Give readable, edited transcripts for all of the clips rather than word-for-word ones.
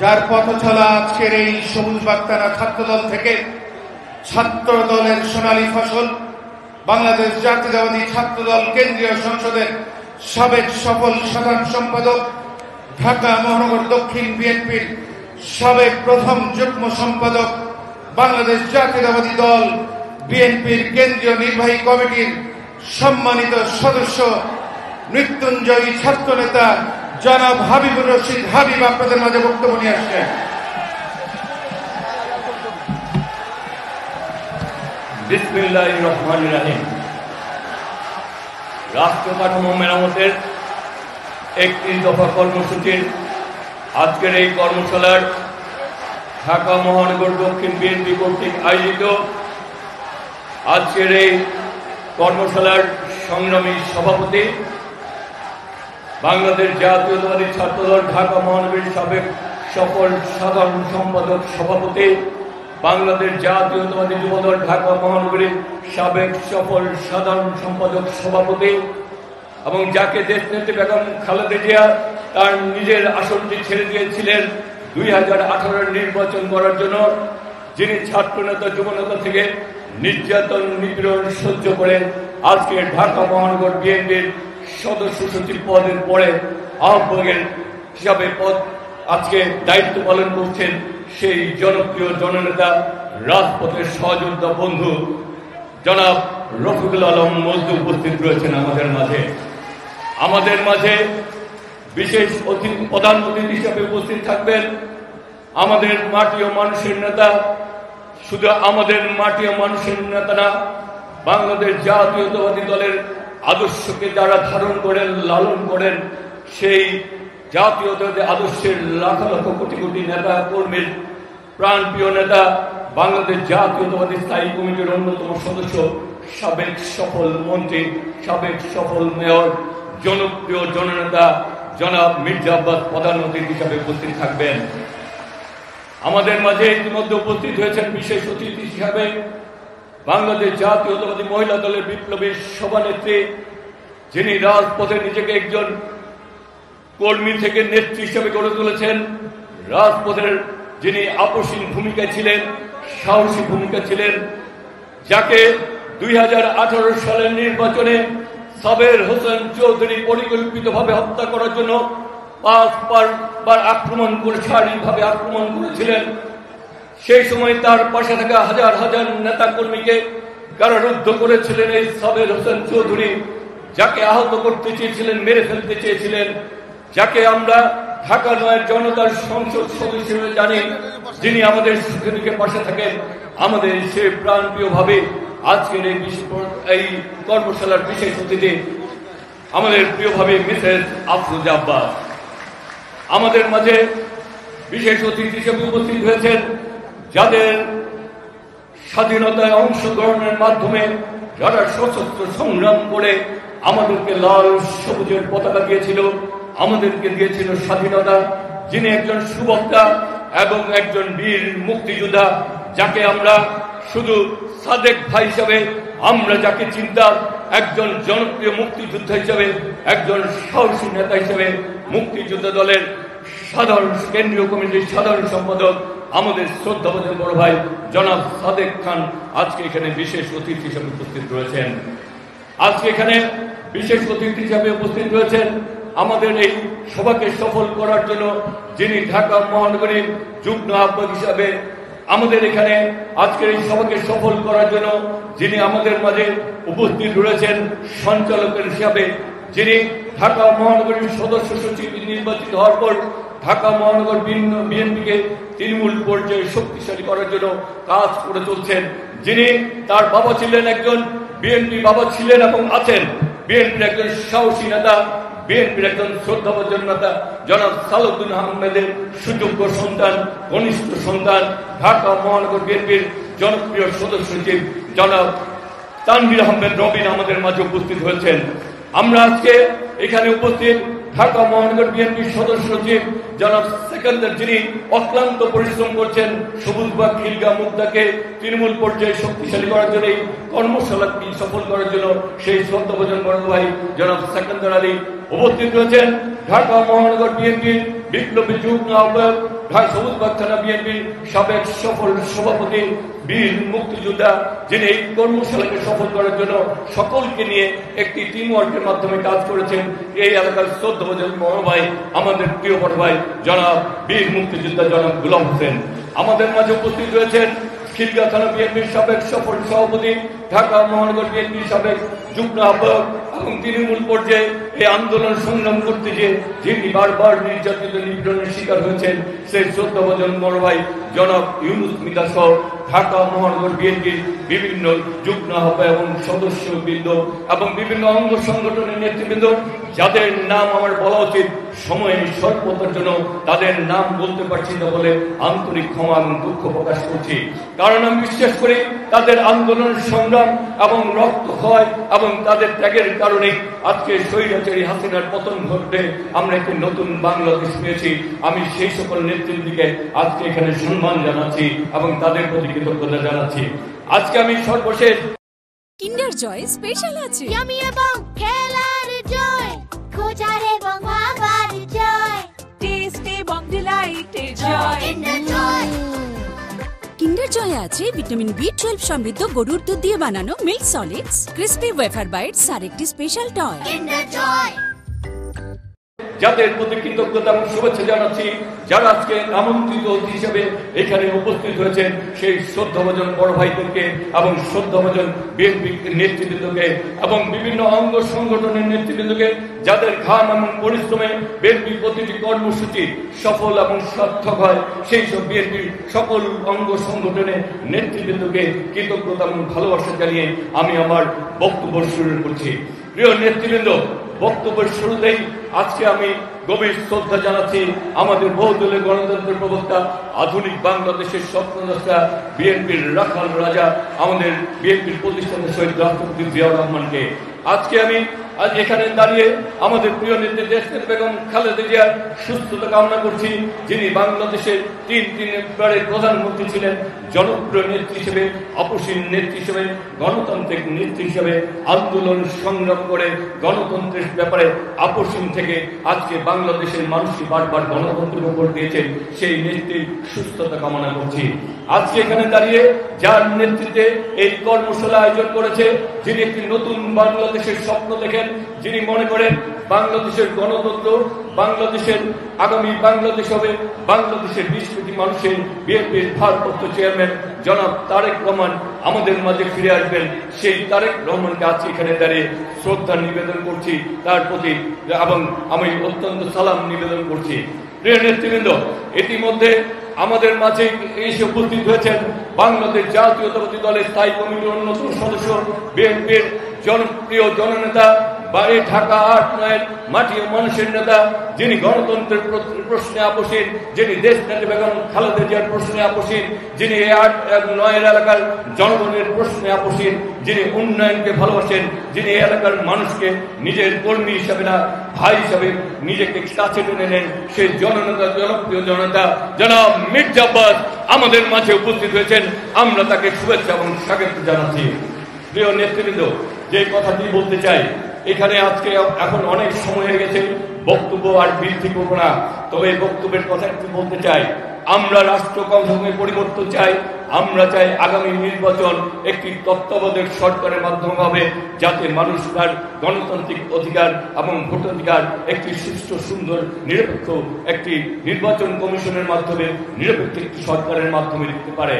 যার পথ চলা আজকের এই সবুজ বার্তারা ছাত্রদল থেকে ছাত্র দলের সোনালী ফসল, বাংলাদেশ জাতীয়তাবাদী ছাত্রদল কেন্দ্রীয় সংসদের সাবেক সফল সাধারণ সম্পাদক, ঢাকা মহানগর দক্ষিণ বিএনপির সাবেক প্রথম যুগ্ম সম্পাদক, বাংলাদেশ জাতীয়তাবাদী দল বিএনপির কেন্দ্রীয় নির্বাহী কমিটির সম্মানিত সদস্য, মৃত্যুঞ্জয়ী ছাত্র নেতা জনাব হাবিবুর রশিদ হাবিব আপনাদের মাঝে বক্তব্য নিয়ে আসছেন। বিসমিল্লাহির রহমানির রহিম। রাষ্ট্র কাঠামো মেরামতের 31 দফা কর্মসূচির আজকের এই কর্মশালার ঢাকা মহানগর দক্ষিণ বিএনপি কর্তৃক আয়োজিত আজকের এই কর্মশালার সংগ্রামী সভাপতি, বাংলাদেশ জাতীয়তাবাদী ছাত্রদল ঢাকা মহানগরীর সাবেক সফল সাধারণ সম্পাদক সভাপতি, বাংলাদেশ জাতীয়তাবাদী যুবদল ঢাকা মহানগরীর সাবেক সফল সাধারণ সম্পাদক সভাপতি এবং যাকে দেশনেত্রী বেগম খালেদা জিয়া তার নিজের আসনটি ছেড়ে দিয়েছিলেন 2018 নির্বাচন করার জন্য, যিনি ছাত্রনেতা যুবনেতা থেকে নির্যাতন নিপীড়ন সহ্য করে আজকে ঢাকা মহানগর বিএনপির সদস্য সচিব পদের পরে আহ্বায়কের হিসাবে পদ আজকে দায়িত্ব পালন করছেন সেই জনপ্রিয় জননেতা, রাজপথের সহযোদ্ধা বন্ধু জনাব রফিকুল আলম মজনু উপস্থিত রয়েছেন আমাদের মাঝে বিশেষ প্রধান অতিথি হিসাবে উপস্থিত থাকবেন আমাদের মাটি ও মানুষের নেতা, শুধু আমাদের মাটি ও মানুষের নেতা না, বাংলাদেশ জাতীয়তাবাদী দলের আদর্শকে যারা ধারণ করেন, লালন করেন, সেই জাতীয়তাবাদী আদর্শের লাখ লক্ষ কোটি কোটি নেতা কর্মীর প্রাণপ্রিয় নেতা, বাংলাদেশ জাতীয়তাবাদী স্থায়ী কমিটির অন্যতম সদস্য, সাবেক সফল মন্ত্রী, সাবেক সফল মেয়র, জনপ্রিয় জননেতা জনাব মির্জা আব্বাস প্রধান অতিথি হিসাবে উপস্থিত থাকবেন। আমাদের মাঝে ইতিমধ্যে উপস্থিত হয়েছেন বিশেষ অতিথি হিসাবে বাংলাদেশ জাতীয়তাবাদী মহিলা দলের বিপ্লবী সভানেত্রী, যিনি রাজপথে নিজেকে একজন কর্মী থেকে নেত্রী হিসেবে গড়ে তুলেছেন, রাজপথের যিনি আপসীন ভূমিকা ছিলেন, সাহসী ভূমিকা ছিলেন, যাকে 2018 সালের নির্বাচনে সাবের হোসেন চৌধুরী পরিকল্পিতভাবে হত্যা করার জন্য 5 বার আক্রমণ করে শারীরিকভাবে আক্রমণ করেছিলেন। সেই সময় তার পাশে থাকা হাজার হাজার নেতা কর্মীকে কারারুদ্ধ করেছিলেন এই সাবের হোসেন চৌধুরী, যাকে আহত করতে চেয়েছিলেন, মেরে ফেলতে চেয়েছিলেন, যাকে আমরা ঢাকা নয় জনতার সংসদ সদস্য হিসেবে জানি, যিনি আমাদের সুখে দুঃখে পাশে থাকেন, আমাদের সে প্রাণপ্রিয় ভাবে আজকের এই কর্মশালার বিশেষ অতিথি আমাদের প্রিয় ভাবে মিসেস আফরোজা আব্বাস। আমাদের মাঝে বিশেষ অতিথি হিসেবে উপস্থিত হয়েছেন যাদের স্বাধীনতায় অংশগ্রহণের মাধ্যমে, যারা সশস্ত্র সংগ্রাম করে আমাদেরকে লাল সবুজের পতাকা দিয়েছিল, আমাদেরকে দিয়েছিল স্বাধীনতা, যিনি একজন সুবক্তা এবং একজন বীর মুক্তিযোদ্ধা, যাকে আমরা শুধু সাদেক ভাই হিসাবে আমরা যাকে চিন্তা, একজন জনপ্রিয় মুক্তিযোদ্ধা হিসেবে, একজন সাহসী নেতা হিসেবে, মুক্তিযোদ্ধা দলের সাধারণ কেন্দ্রীয় কমিটির সাধারণ সম্পাদক আমাদের শ্রদ্ধাভাজন বড় ভাই জনাব সাদেক খান আজকে এখানে বিশেষ অতিথি হিসেবে উপস্থিত রয়েছেন। আজকে এখানে বিশেষ অতিথি হিসেবে উপস্থিত রয়েছেন আমাদের এই সভাকে সফল করার জন্য, যিনি ঢাকা মহানগরীর যুগ্ম আহ্বায়ক হিসাবে আমাদের এখানে আজকের এই সভাকে সফল করার জন্য যিনি আমাদের মাঝে উপস্থিত রয়েছেন সঞ্চালকের হিসাবে, যিনি ঢাকা মহানগরীর সদস্য সচিব নির্বাচিত হওয়ার পর ঢাকা মহানগর বিএনপিকে তৃণমূল পর্যায়ে শক্তিশালী করার জন্য কাজ করে চলছেন, যিনি তার বাবা ছিলেন একজন বিএনপি বাবা ছিলেন এবং আছেন বিএনপির একজন সাহসী নেতা, বিএনপির একজন শ্রদ্ধাভাজন নেতা জনাব সালাউদ্দিন আহমেদের সুযোগ্য সন্তান, কনিষ্ঠ সন্তান, ঢাকা মহানগর বিএনপির জনপ্রিয় সদস্য সচিব জনাব তানভীর আহমেদ রবিন আমাদের মাঝে উপস্থিত হয়েছেন। আমরা আজকে এখানে উপস্থিত ঢাকা মহানগর বিএনপির সদস্য সচিব জনাব সেকেন্দার, যিনি অক্লান্ত পরিশ্রম করছেন সবুজবাগ খিলগা মুগদাকে তৃণমূল পর্যায়ে শক্তিশালী করার জন্য, এই কর্মশালাটি সফল করার জন্য সেই শ্রদ্ধাভাজন বড় ভাই জনাব সেকেন্দার আলী উপস্থিত রয়েছেন। ঢাকা মহানগর বিএনপির বিপ্লবী যুগ্ম আহ্বায়ক সবুজ বাগথানা বিএনপির সাবেক সফল সভাপতি বীর মুক্তিযোদ্ধা, যিনি এই কর্মশালাকে সফল করার জন্য সকলকে নিয়ে একটি টিম ওয়ার্কের মাধ্যমে কাজ করেছেন। এই এলাকার 14 জন বড় ভাই, আমাদের প্রিয় বড় ভাই জনাব বীর মুক্তিযোদ্ধা জনাব গোলাম হোসেন। আমাদের মাঝে উপস্থিত রয়েছেন খিলগাঁও থানা বিএনপির সাবেক সফল সভাপতি, ঢাকা মহানগর বিএনপির সাবেক যুগ্ম আহ্বায়ক এবং তৃণমূল পর্যায়ে এই আন্দোলন সংগ্রাম করতে গিয়ে যিনি বারবার নির্যাতিত নিপীড়নের শিকার হয়েছেন, সেই 14 জন বড় ভাই জনাব ইউনুস মিতা সহ ঢাকা মহানগর বিএনপির বিভিন্ন যুগ্ম আহ্বায়ক এবং সদস্যবৃন্দ এবং বিভিন্ন অঙ্গ সংগঠনের নেতৃবৃন্দ, যাদের নাম আমার বলা উচিত, সময়ের স্বল্পতার জন্য তাদের নাম বলতে পারছি না বলে আন্তরিক ক্ষমা এবং দুঃখ প্রকাশ করছি। কারণ আমি বিশ্বাস করি তাদের আন্দোলন সংগ্রাম এবং রক্তক্ষয় এবং তাদের ত্যাগের কারণে আজকে স্বৈরাচারী হাসিনার পতন ঘটবে, আমরা একটি নতুন বাংলাদেশ পেয়েছি। আমি সেই সকল নেতৃত্বকে আজকে এখানে সম্মান জানাচ্ছি এবং তাদের প্রতি কৃতজ্ঞতা জানাচ্ছি। আজকে আমি সর্বশেষ কিন্ডার জয় স্পেশাল আছে, ইয়ামি এবং খেলার জয়, খোঁজার এবং ভাবার জয়, টেস্ট এবং ডিলাইটের জয়। কিন্ডার জয়, কিন্ডার জয় আছে ভিটামিন B12 সমৃদ্ধ গরুর দুধ দিয়ে বানানো milk solids, crispy wafer bites আর একটি স্পেশাল টয়। কিন্ডার জয়, যাদের প্রতি কৃতজ্ঞতা এবং শুভেচ্ছা জানাচ্ছি, যারা আজকে আমন্ত্রিত অতিথি হিসেবে এখানে উপস্থিত হয়েছেন, সেই 14 জন বড় ভাইদেরকে এবং 14 জন বিএনপি নেতৃবৃন্দকে এবং বিভিন্ন অঙ্গ সংগঠনের নেতৃবৃন্দকে, যাদের ঘাম এবং পরিশ্রমে বিএনপির প্রতিটি কর্মসূচি সফল এবং সার্থক হয়, সেই সব বিএনপির সকল অঙ্গ সংগঠনের নেতৃবৃন্দকে কৃতজ্ঞতা এবং ভালোবাসা জানিয়ে আমি আমার বক্তব্য শুরু করছি। প্রিয় নেতৃবৃন্দ, বক্তব্যের শুরুতেই আজকে আমি গভীর শ্রদ্ধা জানাচ্ছি আমাদের বহুদলীয় গণতন্ত্রের প্রবক্তা, আধুনিক বাংলাদেশের স্বপ্নদ্রষ্টা, বিএনপির রাখাল রাজা, আমাদের বিএনপির প্রতিষ্ঠানের শহীদ রাষ্ট্রপতি জিয়াউর রহমানকে। আজকে আমি আজ এখানে দাঁড়িয়ে আমাদের প্রিয় নেত্রী দেশনেত্রী বেগম খালেদা জিয়ার সুস্থতা কামনা করছি, যিনি বাংলাদেশের তিনবারের প্রধানমন্ত্রী ছিলেন, জনপ্রিয় নেত্রী হিসেবে, আপসীন নেত্রী হিসেবে, গণতান্ত্রিক নেত্রী হিসেবে আন্দোলন সংগ্রাম করে গণতন্ত্রের ব্যাপারে আপসীন থেকে আজকে বাংলাদেশের মানুষকে বারবার গণতন্ত্রের উপর দিয়েছেন, সেই নেত্রীর সুস্থতা কামনা করছি। আজকে এখানে দাঁড়িয়ে যার নেতৃত্বে এই কর্মশালা আয়োজন করেছে, যিনি একটি নতুন বাংলাদেশের স্বপ্ন দেখেন, যিনি মনে করেন বাংলাদেশের গণতন্ত্র, বাংলাদেশের আগামী বাংলাদেশ হবে বাংলাদেশের 20 কোটি মানুষের, বিএনপির ভারপ্রাপ্ত চেয়ারম্যান জনাব তারেক রহমান আমাদের মাঝে ফিরে আসবেন। সেই তারেক রহমানকে আজকে এখানে দাঁড়িয়ে শ্রদ্ধা নিবেদন করছি তার প্রতি, এবং আমি অত্যন্ত সালাম নিবেদন করছি। প্রিয় নেতৃবৃন্দ, ইতিমধ্যে আমাদের মাঝে এসে উপস্থিত হয়েছেন বাংলাদেশ জাতীয়তাবাদী দলের স্থায়ী কমিটির অন্যতম সদস্য, বিএনপির জনপ্রিয় জননেতা, বাড়ি ঢাকা 8-9 মাটি ও মানুষের নেতা, যিনি গণতন্ত্রের প্রশ্নে আপসীন, যিনি দেশনেত্রী বেগম খালেদা জিয়ার প্রশ্নে আপসীন, যিনি এই 8-9 এলাকার জনগণের প্রশ্নে আপসীন, যিনি উন্নয়নকে ভালোবাসেন, যিনি এই এলাকার মানুষকে নিজের কর্মী হিসাবে না ভাই হিসাবে নিজেকে কাছে টেনে নেন, সেই জননেতা, জনপ্রিয় জনতা জনাব মির্জা আব্বাস আমাদের মাঝে উপস্থিত হয়েছেন। আমরা তাকে শুভেচ্ছা এবং স্বাগত জানাচ্ছি। প্রিয় নেতৃবৃন্দ, যে কথাটি বলতে চাই, এখানে আজকে এখন অনেক সময় হয়ে গেছে, বক্তব্য আর বৃদ্ধি করবো না, তবে বক্তব্যের কথা একটু বলতে চাই। আমরা রাষ্ট্র কাঠামোর পরিবর্তন চাই। আমরা চাই আগামী নির্বাচন একটি তত্ত্বাবধায়ক সরকারের মাধ্যমে হবে, যাতে মানুষ তার গণতান্ত্রিক অধিকার এবং ভোটাধিকার একটি সুষ্ঠু, সুন্দর, নিরপেক্ষ একটি নির্বাচন কমিশনের মাধ্যমে, নিরপেক্ষ একটি সরকারের মাধ্যমে দিতে পারে।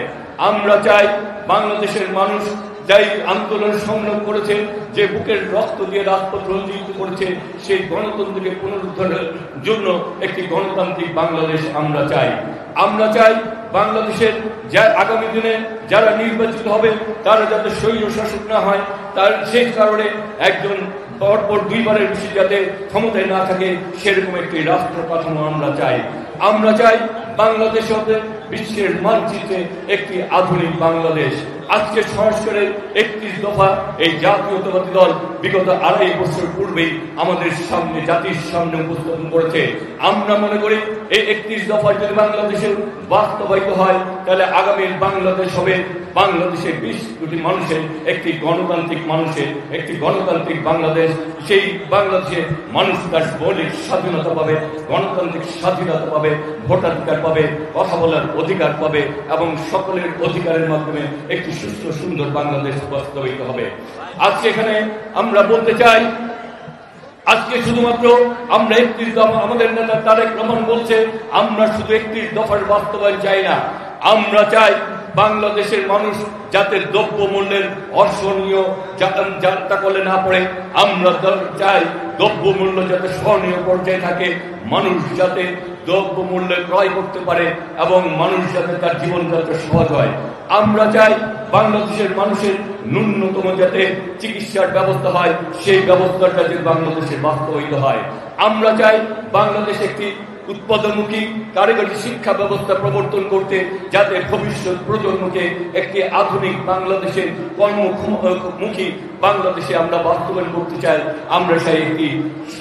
আমরা চাই বাংলাদেশের মানুষ যাই আন্দোলন সংগ্রাম করেছে, যে বুকের রক্ত দিয়ে রাজপথ রঞ্জিত করেছে, সেই গণতন্ত্রকে পুনরুদ্ধারের জন্য একটি গণতান্ত্রিক বাংলাদেশ আমরা চাই। আমরা চাই বাংলাদেশের আগামী দিনে যারা নির্বাচিত হবে তারা যাতে স্বৈর শাসক না হয়, তার সেই কারণে একজন পরপর 2 বারের বেশি যাতে ক্ষমতায় না থাকে, সেরকম একটি রাষ্ট্র কাঠামো আমরা চাই। আমরা চাই বাংলাদেশ হবে বিশ্বের মানচিত্রে একটি আধুনিক বাংলাদেশ। আজকে সংস্কারের 31 দফা এই জাতীয়তাবাদী দল বিগত 2.5 বছর পূর্বেই আমাদের সামনে, জাতির সামনে উপস্থাপন করেছে। আমরা মনে করি এই 31 দফা যদি বাংলাদেশের বাস্তবায়িত হয়, তাহলে আগামীর বাংলাদেশ হবে বাংলাদেশের 20 কোটি মানুষের একটি গণতান্ত্রিক বাংলাদেশ। সেই বাংলাদেশে মানুষ তার মৌলিক স্বাধীনতা পাবে, গণতান্ত্রিক স্বাধীনতা পাবে, ভোটাধিকার পাবে, কথা বলার অধিকার পাবে এবং সকলের অধিকারের মাধ্যমে একটি সুস্থ সুন্দর বাংলাদেশ বাস্তবায়িত হবে। আজকে এখানে আমরা বলতে চাই, আজকে শুধুমাত্র আমরা 31 দফা, আমাদের নেতা তারেক রহমান বলছে আমরা শুধু 31 দফার বাস্তবায়ন চাই না, আমরা চাই বাংলাদেশের মানুষ যাতে দ্রব্য মূল্যের অসহনীয় যাত্রা করলে না পড়ে। আমরা চাই দ্রব্য মূল্য যাতে সহনীয় পর্যায়ে থাকে, মানুষ যাতে দ্রব্য মূল্যে ক্রয় করতে পারে এবং মানুষ যাতে তার জীবনযাত্রা সহজ হয়। আমরা চাই বাংলাদেশের মানুষের ন্যূনতম যাতে চিকিৎসার ব্যবস্থা হয়, সেই ব্যবস্থাটা যাতে বাংলাদেশে বাস্তবায়িত হয়। আমরা চাই বাংলাদেশ একটি উৎপাদনমুখী কারিগরি শিক্ষা ব্যবস্থা প্রবর্তন করতে, যাতে ভবিষ্যৎ প্রজন্মকে একটি আধুনিক বাংলাদেশের কর্মমুখী বাংলাদেশে আমরা বাস্তবায়ন করতে চাই। আমরা চাই একটি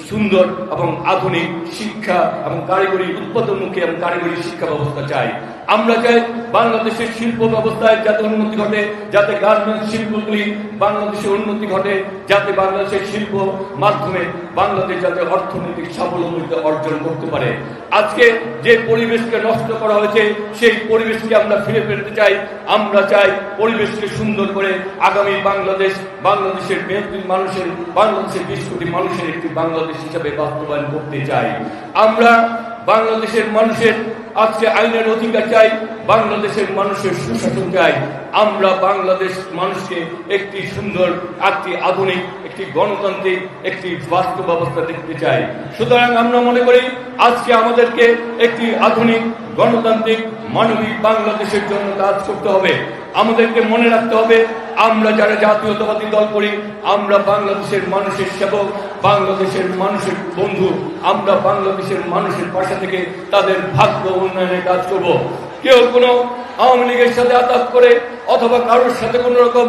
সুন্দর এবং আধুনিক শিক্ষা এবং কারিগরি উৎপাদনমুখী এবং কারিগরি শিক্ষা ব্যবস্থা চাই। আমরা চাই বাংলাদেশের শিল্প ব্যবস্থায় যাতে উন্নতি ঘটে, যাতে গার্মেন্টস শিল্পগুলি বাংলাদেশে উন্নতি ঘটে, যাতে বাংলাদেশের শিল্প মাধ্যমে বাংলাদেশ যাতে অর্থনৈতিক স্বাবলম্বিতা অর্জন করতে পারে। আজকে যে পরিবেশকে নষ্ট করা হয়েছে, সেই পরিবেশকে আমরা ফিরে পেতে চাই। আমরা চাই পরিবেশকে সুন্দর করে আগামী বাংলাদেশের মানুষের, বাংলাদেশের 20 কোটি মানুষের একটি বাংলাদেশ হিসাবে বাস্তবায়ন করতে চাই। আমরা বাংলাদেশের মানুষের আজকে আইনের অধিকার চাই, বাংলাদেশের মানুষের সুশাসন চাই। আমরা বাংলাদেশ মানুষকে একটি সুন্দর, একটি আধুনিক, একটি গণতান্ত্রিক একটি বাস্তব ব্যবস্থা দেখতে চাই। সুতরাং আমরা মনে করি আজকে আমাদেরকে একটি আধুনিক, গণতান্ত্রিক, মানবিক বাংলাদেশের জন্য কাজ করতে হবে। আমাদেরকে মনে রাখতে হবে আমরা যারা জাতীয়তাবাদী দল করি, আমরা বাংলাদেশের মানুষের সেবক, বাংলাদেশের মানুষের বন্ধু। আমরা বাংলাদেশের মানুষের পাশে থেকে তাদের ভাগ্য উন্নয়নের কাজ করব। কেউ কোনো আওয়ামী লীগের সাথে আঘাত করে অথবা কারোর সাথে কোন রকম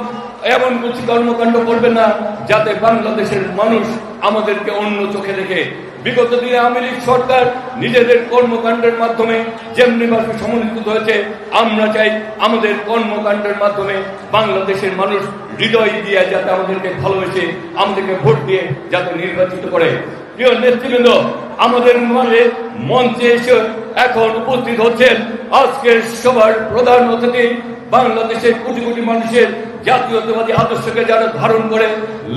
এমন কিছু কর্মকাণ্ড করবে না যাতে বাংলাদেশের মানুষ আমাদেরকে অন্য চোখে দেখে। বিগত দিনে আওয়ামী লীগ সরকার নিজেদের কর্মকাণ্ডের মাধ্যমে যেমনিভাবে সমন্বিত হয়েছে, আমরা চাই আমাদের কর্মকাণ্ডের মাধ্যমে বাংলাদেশের মানুষ হৃদয় দিয়ে যাতে আমাদেরকে ভালোবেসে, আমাদেরকে ভোট দিয়ে যাতে নির্বাচিত করে। প্রিয় নেতৃবৃন্দ, আমাদের মঞ্চে এসে এখন উপস্থিত হচ্ছেন আজকের সভার প্রধান অতিথি, বাংলাদেশের কোটি কোটি মানুষের জাতীয়তাবাদী আদর্শকে যারা ধারণ করে,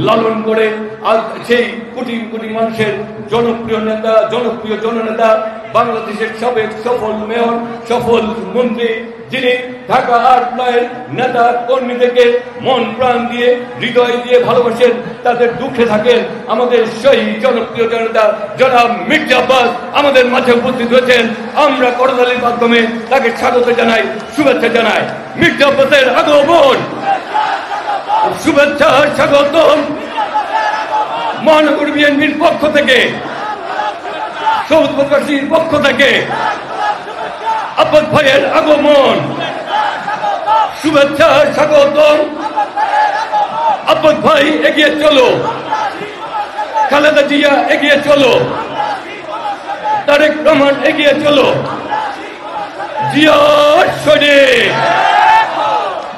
লালন করে, আর সেই কোটি কোটি মানুষের জনপ্রিয় নেতা, জনপ্রিয় জননেতা, বাংলাদেশের সাবেক সফল মেয়র, সফল মন্ত্রী, যিনি ঢাকা 8-9 নেতা কর্মীদেরকে মন প্রাণ দিয়ে, হৃদয় দিয়ে ভালোবাসেন, তাদের দুঃখে থাকেন, আমাদের সেই জনপ্রিয় জনতা জনাব মির্জা আব্বাস আমাদের মাঝে উপস্থিত হয়েছেন। আমরা করতালির মাধ্যমে তাকে স্বাগত জানাই, শুভেচ্ছা জানাই। মির্জা আব্বাসের আগমন, শুভেচ্ছা, স্বাগতম মহানগর বিএনপির পক্ষ থেকে, সবুজ প্রকাশীর পক্ষ থেকে আব্বাস ভাইয়ের আগমন, শুভেচ্ছা, স্বাগতম। আব্বাস ভাই এগিয়ে চলো, খালেদা জিয়া এগিয়ে চলো, তারেক রহমান এগিয়ে চলো, জিয়া শরীফ।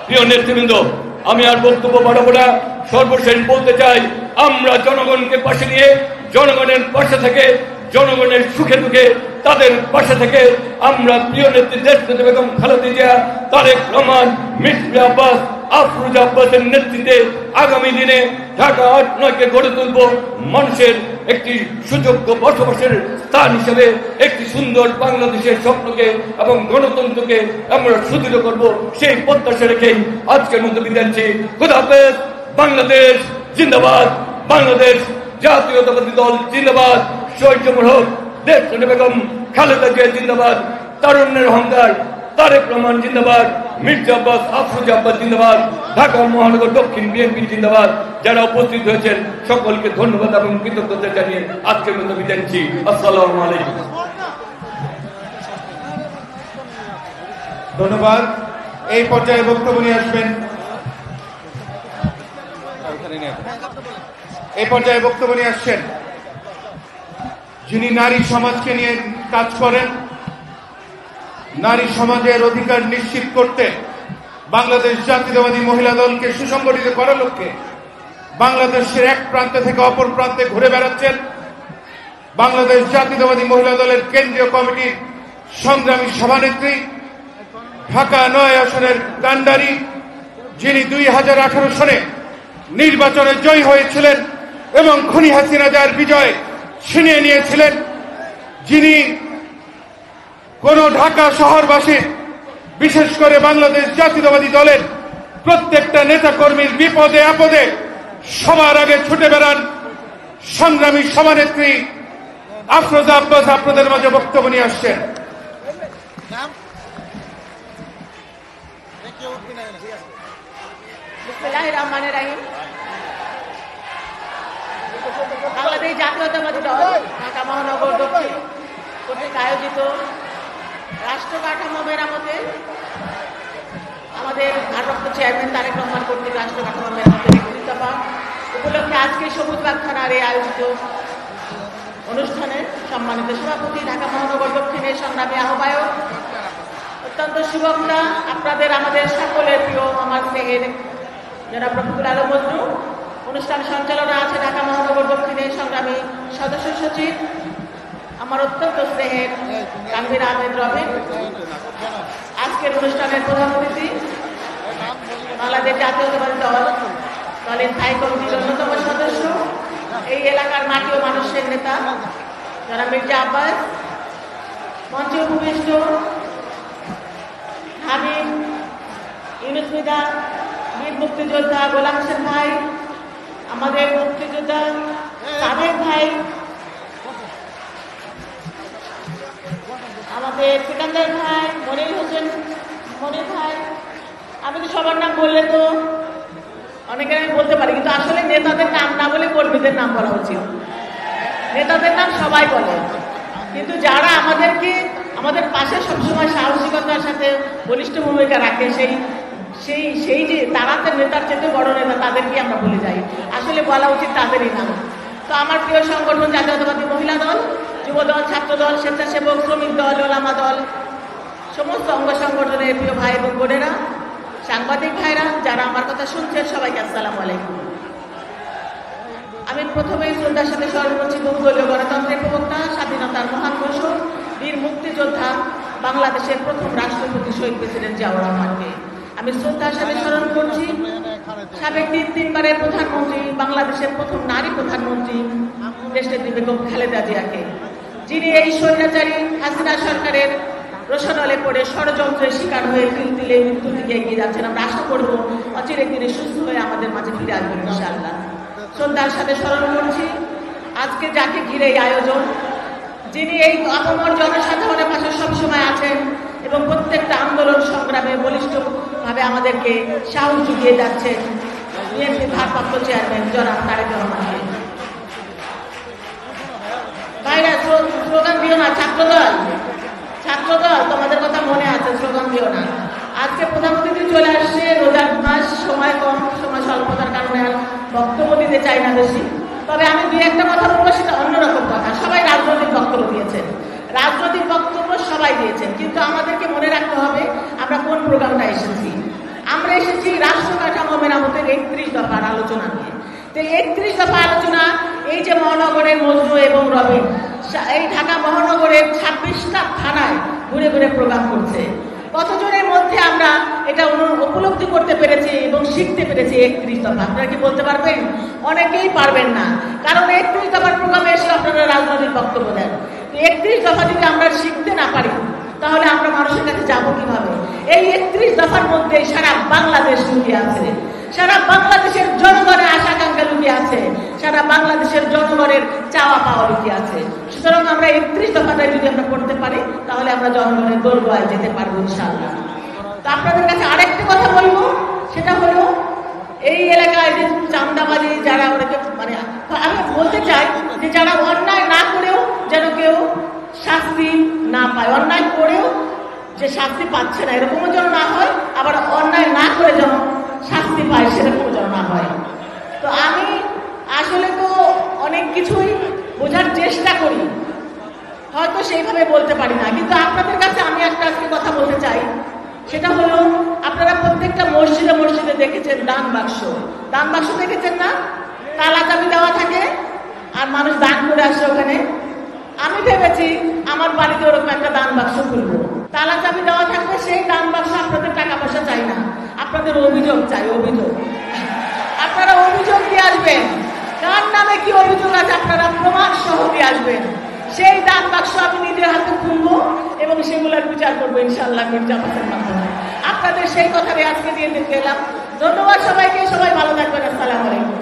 প্রিয় নেতৃবৃন্দ, আমি আর বক্তব্য বাড়াবো না, সর্বশেষ বলতে চাই আমরা জনগণকে পাশে নিয়ে, জনগণের পাশে থেকে, জনগণের সুখে দুঃখে তাদের পাশে থেকে আমরা প্রিয় নেত্রী দেশনেত্রী বেগম খালেদা জিয়া, তারেক রহমান, মির্জা আব্বাস, আফরোজা আব্বাসের নেতৃত্বে আগামী দিনে ঢাকা 8-9-কে গড়ে তুলব মানুষের একটি সুযোগ্য বসবাসের স্থান হিসেবে, একটি সুন্দর বাংলাদেশের স্বপ্নকে এবং গণতন্ত্রকে আমরা সুদৃঢ় করব। সেই প্রত্যাশা রেখেই আজকের মতো বিদায় নিচ্ছি। খোদা হাফেজ। বাংলাদেশ জিন্দাবাদ, বাংলাদেশ জাতীয়তাবাদী দল জিন্দাবাদ, শহীদ হক দেশনেত্রী বেগম খালেদা জিয়া জিন্দাবাদ, তারুণ্যের অহংকার তারেক রহমান জিন্দাবাদ, মির্জা আব্বাস, আফরোজা আব্বাস জিন্দাবাদ, ঢাকা মহানগর দক্ষিণ বিএনপি জিন্দাবাদ। যারা উপস্থিত হয়েছেন সকলকে ধন্যবাদ এবং কৃতজ্ঞতা জানিয়ে আজকের মতো বিদায় নিচ্ছি। আসসালামু আলাইকুম। ধন্যবাদ। এই পর্যায়ে বক্তব্য নিয়ে আসবেন যিনি নারী সমাজকে নিয়ে কাজ করেন, নারী সমাজের অধিকার নিশ্চিত করতে বাংলাদেশ জাতীয়তাবাদী মহিলা দলকে সুসংগঠিত করার লক্ষ্যে বাংলাদেশের এক প্রান্ত থেকে অপর প্রান্তে ঘুরে বেড়াচ্ছেন বাংলাদেশ জাতীয়তাবাদী মহিলা দলের কেন্দ্রীয় কমিটির সংগ্রামী সভানেত্রী, ঢাকা ৯ আসনের কান্ডারি, যিনি 2018 সালে নির্বাচনে জয়ী হয়েছিলেন এবং খুনি হাসিনা যার বিজয় ছিনিয়ে নিয়েছিলেন, যিনি কোন ঢাকা শহরবাসী বিশেষ করে বাংলাদেশ জাতীয়তাবাদী দলের প্রত্যেকটা নেতাকর্মীর বিপদে আপদে সবার আগে ছুটে বেড়ান সংগ্রামী সভানেত্রী আফরোজা আব্বাস আপনাদের মাঝে বক্তব্য নিয়ে আসছেন। বাংলাদেশ জাতীয়তাবাদী দল ঢাকা মহানগর দক্ষিণ কর্তৃক আয়োজিত রাষ্ট্র কাঠামো মেরামতে আমাদের ভারপ্রাপ্ত চেয়ারম্যান তারেক রহমান কর্তৃক রাষ্ট্র কাঠামো মেরামতের 31 দফা উপলক্ষে আজকে সবুজবাগ থানার এই আয়োজিত অনুষ্ঠানে সম্মানিত সভাপতি, ঢাকা মহানগর দক্ষিণের সংগ্রামী আহ্বায়ক, অত্যন্ত সুবক্তা, আপনাদের আমাদের সকলের প্রিয় আমার স্নেহের জনাব রফিকুল আলম মজনু। অনুষ্ঠান সঞ্চালনা আছে ঢাকা মহানগর দক্ষিণের সংগ্রামী সদস্য সচিব আমার অত্যন্ত স্নেহের তানভীর আহমেদ রবিন। আজকের অনুষ্ঠানের প্রধান অতিথি বাংলাদেশ জাতীয়তাবাদী দলের স্থায়ী কমিটির অন্যতম সদস্য, এই এলাকার মাটি ও মানুষের নেতা যারা মির্জা আব্বাস, মঞ্চে উপবিষ্ট হামিদ, ইউনুস মিদা, বীর মুক্তিযোদ্ধা গোলাম হোসেন ভাই, আমাদের মুক্তিযোদ্ধা সাদেক ভাই, আমাদের সিকান্দার ভাই, মনির ভাই। আমি তো সবার নাম বললে তো অনেকের আমি বলতে পারি, কিন্তু আসলে নেতাদের নাম না বলে কর্মীদের নাম বলা উচিত। নেতাদের নাম সবাই বলে, কিন্তু যারা আমাদের পাশে সবসময় সাহসিকতার সাথে বলিষ্ঠ ভূমিকা রাখে, সেই যে তারা তো নেতার চেয়ে বড় নেতা, তাদেরকে আমরা বলে যাই, আসলে বলা উচিত তাদেরই নাম। তো আমার প্রিয় সংগঠন জাতীয়তাবাদী মহিলা দল, যুব দল, ছাত্র দল, স্বেচ্ছাসেবক, শ্রমিক দল, ওলামা দল, সমস্ত অঙ্গ সংগঠনের প্রিয় ভাই এবং বোনেরা, সাংবাদিক ভাইরা যারা আমার কথা শুনছেন, সবাইকে আসসালামু আলাইকুম। আমি প্রথমেই শ্রদ্ধার সাথে স্মরণ করছি বহুদলীয় গণতন্ত্রের প্রবক্তা, স্বাধীনতার মহান ঘোষক, বীর মুক্তিযোদ্ধা, বাংলাদেশের প্রথম রাষ্ট্রপতি শহীদ প্রেসিডেন্ট জিয়াউর রহমানকে। আমি শ্রদ্ধার সাথে স্মরণ করছি সাবেক 3 বারের প্রধানমন্ত্রী, বাংলাদেশের প্রথম নারী প্রধানমন্ত্রী দেশনেত্রী বেগম খালেদা জিয়াকে, যিনি এই স্বৈরাচারী হাসিনা সরকারের রোশনলে পড়ে ষড়যন্ত্রের শিকার হয়ে তিলে মৃত্যুর দিকে এগিয়ে যাচ্ছেন। আমরা আশা করব অচিরে তিনি সুস্থ হয়ে আমাদের মাঝে ফিরে আসবেন ইনশাআল্লাহ। শ্রদ্ধার সাথে স্মরণ করছি আজকে যাকে ঘিরে এই আয়োজন, যিনি এই আপামর জনসাধারণের পাশে সবসময় আছেন এবং প্রত্যেকটা আন্দোলন সংগ্রামে বলিষ্ঠভাবে আমাদেরকে সাহস জুগিয়ে যাচ্ছেন, বিএনপির ভারপ্রাপ্ত চেয়ারম্যান জনাব তারেক রহমানকে। ভাইরা স্লোগান দিও না, ছাত্রদল তোমাদের কথা মনে আছে, স্লোগান দিও না। আজকে প্রধান অতিথি চলে আসছে, রোজার মাস, সময় কম, সময় স্বল্পতার কারণে আর বক্তব্য দিতে চাই না বেশি। তবে আমি 2-1টা কথা বলবো, সেটা অন্যরকম কথা। সবাই রাজনৈতিক বক্তব্য দিয়েছেন, রাজনৈতিক বক্তব্য সবাই দিয়েছেন, কিন্তু আমাদেরকে মনে রাখতে হবে আমরা কোন প্রোগ্রামটা এসেছি। আমরা এসেছি রাষ্ট্র কাঠামো মেরামতের 31 দফার আলোচনা নিয়ে। তো 31 দফা আলোচনা, এই যে মহানগরের মজনু এবং রবিন এই ঢাকা মহানগরের 26টা থানায় ঘুরে ঘুরে প্রোগ্রাম করছে, কতজনের মধ্যে আমরা এটা উপলব্ধি করতে পেরেছি এবং শিখতে পেরেছি 31 দফা? আপনারা কি বলতে পারবেন? অনেকেই পারবেন না, কারণ 31 দফার প্রোগ্রামে এসে আপনারা রাজনৈতিক বক্তব্য দেন। 31 দফা যদি আমরা শিখতে না পারি, তাহলে আমরা মানুষের কাছে যাবো কিভাবে? এই 31 দফার মধ্যে সারা বাংলাদেশ লুকিয়ে আছে, সারা বাংলাদেশের জনগণের আশা-আকাঙ্ক্ষা লুকিয়ে আছে, সারা বাংলাদেশের জনগণের চাওয়া পাওয়া লুকিয়ে আছে। সুতরাং আমরা 31 দফাটাই যদি আমরা পড়তে পারি, তাহলে আমরা জনগণের দোরগোড়ায় যেতে পারবো ইনশাআল্লাহ। তো আপনাদের কাছে আরেকটা কথা বলবো, সেটা হলো এই এলাকায় যে চাঁদাবাজি যারা মানে আমি বলতে চাই যে যারা অন্যায় না করেও যেন কেউ শাস্তি না পায়, অন্যায় করেও যে শাস্তি পাচ্ছে না এরকমও যেন না হয়, আবার অন্যায় না করে যেন শাস্তি পায় সেরকমও যেন না হয়। তো আমি আসলে তো অনেক কিছুই বোঝার চেষ্টা করি, হয়তো সেইভাবে বলতে পারি না, কিন্তু আপনাদের কাছে আমি একটা আজকে কথা বলতে চাই। সেটা হলো, আপনারা প্রত্যেকটা মসজিদে মসজিদে দেখেছেন দান বাক্স দেখেছেন না? তালা চাবি দেওয়া থাকে আর মানুষ দান করে আসে ওখানে। আমি ভেবেছি আমার বাড়িতে ওরকম একটা দান বাক্স খুলবো, তালা চাবি দেওয়া থাকবে, সেই দান বাক্স আপনাদের টাকা পয়সা চাই না, আপনাদের অভিযোগ চাই। আপনারা অভিযোগ দিয়ে আসবেন, কার নামে কি অভিযোগ আছে আপনারা প্রমাণ সহ দিয়ে আসবেন। সেই দান বাক্স আমি নিজের হাতে খুলবো এবং সেগুলোর বিচার করবো ইনশাআল্লাহ মির্জা আব্বাসের মাধ্যমে। আপনাদের সেই কথাটাই আজকে দিয়ে দিতে এলাম। ধন্যবাদ সবাইকে, সবাই ভালো থাকবেন। আসসালামু আলাইকুম।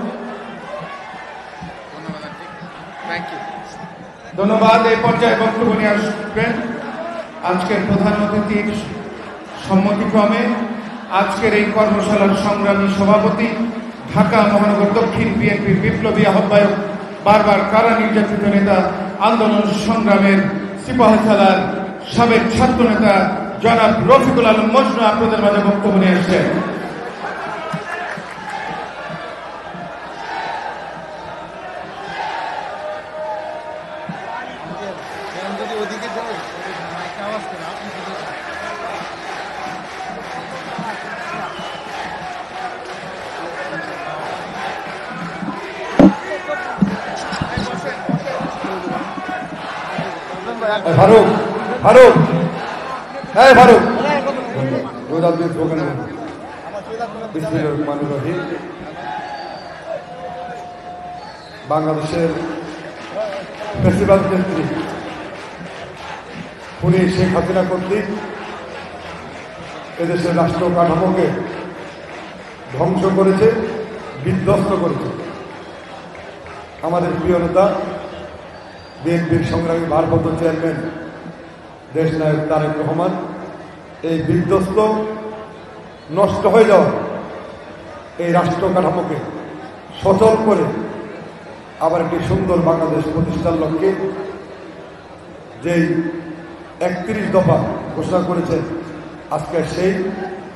ধন্যবাদ। এই পর্যায়ে বক্তব্য নিয়ে আসবেন আজকের প্রধান অতিথির সম্মতিক্রমে আজকের এই কর্মশালার সংগ্রামী সভাপতি, ঢাকা মহানগর দক্ষিণ বিএনপির বিপ্লবী আহ্বায়ক, বারবার কারা নির্যাতিত নেতা, আন্দোলন সংগ্রামের সিপাহসালার সাবেক ছাত্র নেতা জনাব রফিকুল আলম মজনু আপনাদের মাঝে বক্তব্য নিয়ে আসছেন। ফারুক ফারুক হ্যাঁ ফারুক বাংলাদেশের প্রেসিডেন্ট নেত্রী উনি শেখ হাসিনা কর্তৃক এদেশের রাষ্ট্র কাঠামোকে ধ্বংস করেছে, বিধ্বস্ত করেছে। আমাদের প্রিয় নেতা বিএনপির সংগ্রামী ভারপ্রাপ্ত চেয়ারম্যান দেশনায়ক তারেক রহমান এই বিধ্বস্ত নষ্ট হয়ে যাওয়া এই রাষ্ট্র কাঠামোকে সচল করে আবার একটি সুন্দর বাংলাদেশ প্রতিষ্ঠার লক্ষ্যে যেই 31 দফা ঘোষণা করেছেন, আজকে সেই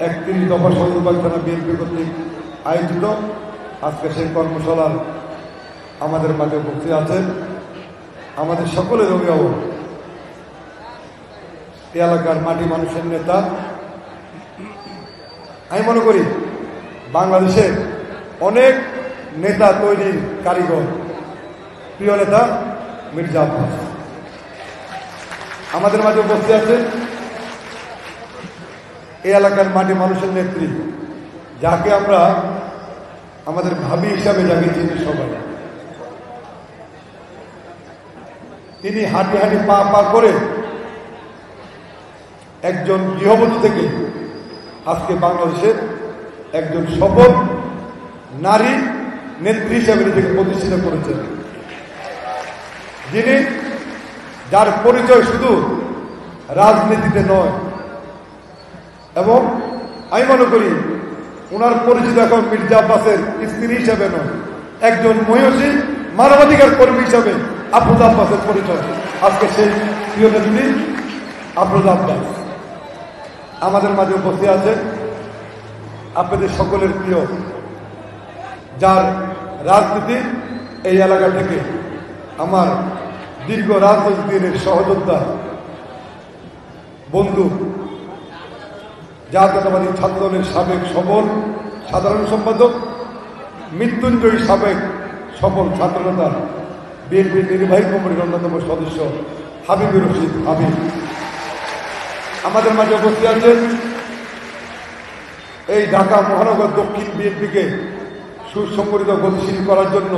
31 দফা সদরবাগ থানা বিএনপি কর্তৃক আয়োজিত আজকে সেই কর্মশালার আমাদের মাঝে উপস্থিত আছেন আমাদের সকলের অভিভাবক, এই এলাকার মাটি মানুষের নেতা। আমি মনে করি বাংলাদেশের অনেক নেতা তৈরির কারিগর প্রিয় নেতা মির্জা আব্বাস আমাদের মাঝে উপস্থিত আছেন। এই এলাকার মাটি মানুষের নেত্রী, যাকে আমরা আমাদের ভাবি হিসাবে যাকে চিনি সবাই, তিনি হাঁটি হাঁটি পা পা করে একজন গৃহবধূ থেকে আজকে বাংলাদেশের একজন সফল নারী নেত্রী হিসাবে নিজেকে প্রতিষ্ঠিত করেছেন, যিনি যার পরিচয় শুধু রাজনীতিতে নয়, এবং আমি মনে করি ওনার পরিচিত এখন মির্জা আব্বাসের স্ত্রী হিসাবে নয়, একজন মহিষী মানবাধিকার কর্মী হিসাবে আফরোজা আব্বাসের পরিচয়। আজকে সেই প্রিয় নেত্রী আফরোজা আব্বাস আমাদের মাঝে উপস্থিত আছেন, আপনাদের সকলের প্রিয়, যার রাজনীতি এই এলাকা থেকে আমার দীর্ঘ রাজনৈতিক দিনের সহযোদ্ধা বন্ধু, জাতীয়তাবাদী ছাত্রদলের সাবেক সফল সাধারণ সম্পাদক, মৃত্যুঞ্জয়ী সাবেক সফল ছাত্রনেতা, বিএনপির নির্বাহী কমিটির অন্যতম সদস্য হাবিবুর রশিদ হাবিব আমাদের মাঝে উপস্থিত আছেন। এই ঢাকা মহানগর দক্ষিণ বিএনপিকে সুসংগঠিত গতিশীল করার জন্য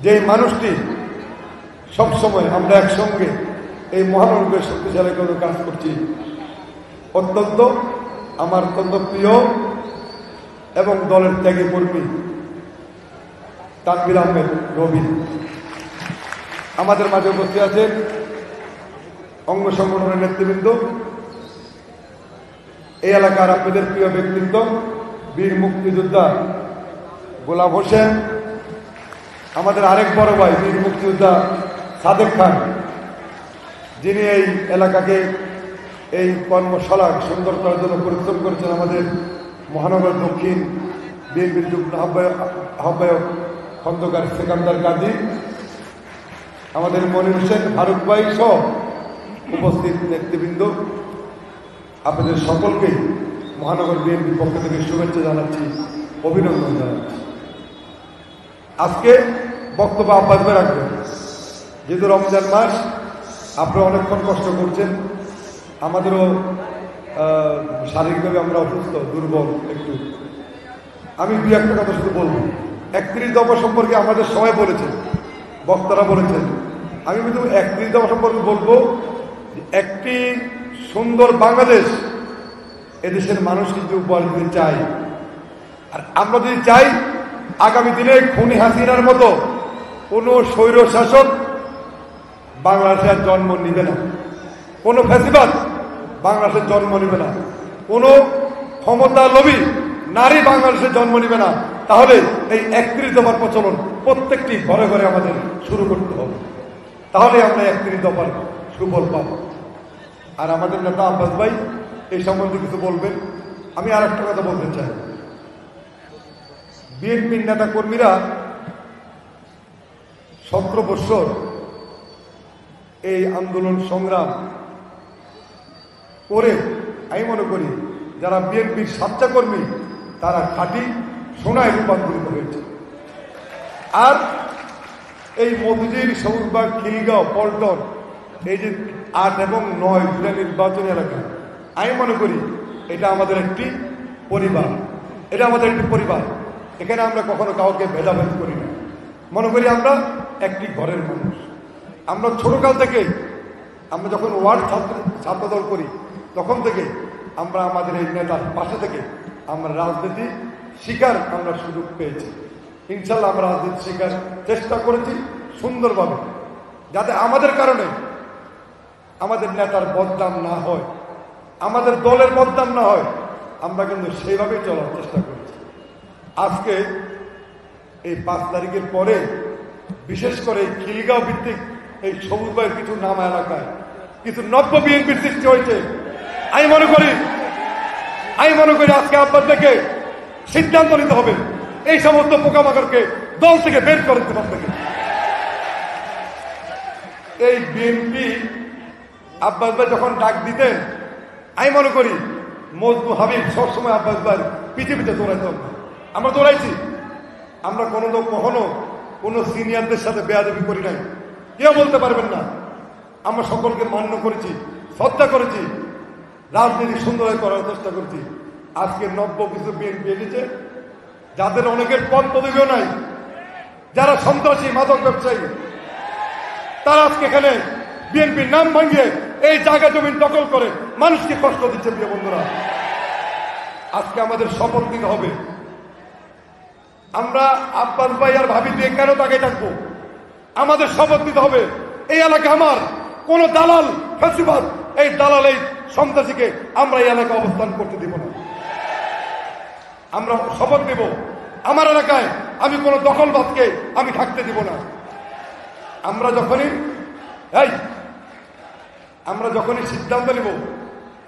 যেই মানুষটি সবসময় আমরা একসঙ্গে এই মহানগরের শক্তিশালী করে কাজ করছি, অত্যন্ত আমার অত্যন্ত প্রিয় এবং দলের ত্যাগী কর্মী তানভীর আহমেদ রবি আমাদের মাঝে উপস্থিত আছেন। অঙ্গ সংগঠনের নেতৃবৃন্দ, এই এলাকার আপনাদের প্রিয় ব্যক্তিত্ব বীর মুক্তিযোদ্ধা গোলাম হোসেন, আমাদের আরেক বড় ভাই বীর মুক্তিযোদ্ধা সাদেক খান, যিনি এই এলাকাকে এই কর্মশালা সুন্দর করার জন্য পরিশ্রম করেছেন আমাদের মহানগর দক্ষিণ বিএনপির যুগ্ম আহ্বায়ক খন্দকার সেকান্দার গাজী, আমাদের মনির হোসেন ফারুক ভাই সহ উপস্থিত নেতৃবৃন্দ, আপনাদের সকলকে মহানগর বিএনপির পক্ষ থেকে শুভেচ্ছা জানাচ্ছি, অভিনন্দন জানাচ্ছি। আজকে বক্তব্য আব্বাস ভাই রাখবেন। যেহেতু রমজান মাস, আপনারা অনেকক্ষণ কষ্ট করছেন, আমাদেরও শারীরিকভাবে আমরা অসুস্থ, দুর্বল একটু। আমি দুই একটা কথা শুধু বলবো। 31 দফা সম্পর্কে আমাদের সবাই বলেছেন, বক্তারা বলেছেন। আমি কিন্তু 31 দফা সম্পর্কে বলবো, একটি সুন্দর বাংলাদেশ এদেশের মানুষ কিন্তু উপহার দিতে চাই। আর আমরা যদি চাই আগামী দিনে খুনি হাসিনার মতো কোনো স্বৈর শাসক বাংলাদেশে আর জন্ম নিবে না, কোনো ফ্যাসিবাদ বাংলাদেশের জন্ম নিবে না, কোনো ক্ষমতা লোভী নারী বাংলাদেশে জন্ম নিবে না। তাহলে এই 31 দফার প্রচলন প্রত্যেকটি ঘরে ঘরে আমাদের শুরু করতে হবে, তাহলে আমরা 31 দফার সুফল পাব। আর আমাদের নেতা আব্বাস ভাই এই সম্বন্ধে কিছু বলবেন। আমি আর একটা কথা বলতে চাই, বিএনপির নেতা কর্মীরা 17 বছর এই আন্দোলন সংগ্রাম করে আমি মনে করি যারা বিএনপির সাচ্চা কর্মী তারা খাঁটি সোনায় রূপান্তরিত হয়েছে। আর এই মধুজির, সবুজবাগ, খিলগাঁও, পল্টন, এই যে 8 এবং 9 জেলা নির্বাচনী এলাকা, আমি মনে করি এটা আমাদের একটি পরিবার, এটা আমাদের একটি পরিবার। এখানে আমরা কখনো কাউকে ভেদাভেদ করি না, মনে করি আমরা একটি ঘরের মানুষ। আমরা ছোটকাল থেকে, আমরা যখন ওয়ার্ড ছাত্রদল করি তখন থেকে আমরা আমাদের এই নেতার পাশে থেকে আমরা রাজনীতি শিকার আমরা সুযোগ পেয়েছি। ইনশাল্লাহ আমরা রাজনীতি শিকার চেষ্টা করেছি সুন্দরভাবে, যাতে আমাদের কারণে আমাদের নেতার বদনাম না হয়, আমাদের দলের বদনাম না হয়। আমরা কিন্তু সেইভাবেই চলার চেষ্টা করেছি। আজকে এই 5 তারিখের পরে বিশেষ করে খিলগাঁও ভিত্তিক এই সবুজ ভাইয়ের কিছু নাম এলাকায় কিছু নব্য বিএনপির সৃষ্টি হয়েছে। আমি মনে করি আজকে আপনাদেরকে সিদ্ধান্ত নিতে হবে এই সমস্ত পোকামাকড়কে দল থেকে বের করে দিতে হবে। এই বিএনপি আব্বাস ভাই যখন ডাক দিতেন, আমি মনে করি মজনু হাবিব সবসময় আব্বাস ভাই পিছে দৌড়াইতাম। আমরা দৌড়াইছি, আমরা কখনো কোনো সিনিয়রদের সাথে বেয়াদবি করি নাই, কেউ বলতে পারবেন না। আমরা সকলকে মান্য করেছি, শ্রদ্ধা করেছি, রাজনীতি সুন্দর করার চেষ্টা করেছি। আজকে নব্য কিছু বিএনপি এনেছে যাদের অনেকের পদ পদবিও নাই, যারা সন্ত্রাসী মাদক ব্যবসায়ী, তারা আজকে এখানে বিএনপির নাম ভাঙিয়ে এই জায়গা জমি দখল করে মানুষকে কষ্ট দিচ্ছে। প্রিয় বন্ধুরা, আজকে আমাদের শপথ নিতে হবে। আমরা আব্বাস ভাই আর ভাবি দিয়ে কেন তাকে থাকবো? আমাদের শপথ নিতে হবে এই এলাকা আমার, কোন দালাল ফ্যাসিবাদ, এই দালাল এই সন্ত্রাসীকে আমরা এই এলাকায় অবস্থান করতে দিব না। আমরা শপথ নেব আমার এলাকায় আমি কোন দখলবাদকে আমি থাকতে দিব না। আমরা যখনই সিদ্ধান্ত নিব,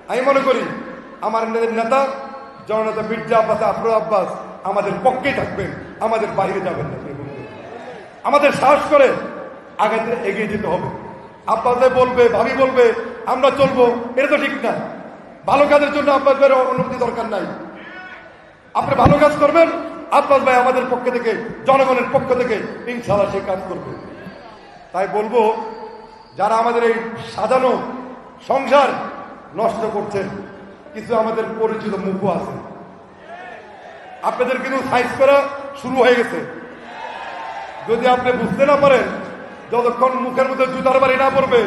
আমি মনে করি আমার নেতা জননেতা মির্জা আব্বাস, আফরোজ আব্বাস আমাদের পক্ষেই থাকবেন, আমাদের বাইরে যাবেন না। আমাদের সাহস করে আগে এগিয়ে যেতে হবে। আব্বাস বলবে, ভাবি বলবে আমরা চলবো, এটা তো ঠিক না। ভালো কাজের জন্য আব্বাস ভাইয়ের অনুমতি দরকার নাই। আপনি ভালো কাজ করবেন, আব্বাস ভাই আমাদের পক্ষ থেকে, জনগণের পক্ষ থেকে ইনশাআল্লাহ সে কাজ করবে। তাই বলবো, যারা আমাদের এই সাজানো সংসার নষ্ট করছেন, কিছু আমাদের পরিচিত মুখও আছে, আপনাদের কিন্তু সাইজ করা শুরু হয়ে গেছে। যদি আপনি বুঝতে না পারেন, যতক্ষণ মুখের মধ্যে জুতার বাড়ি না পড়বে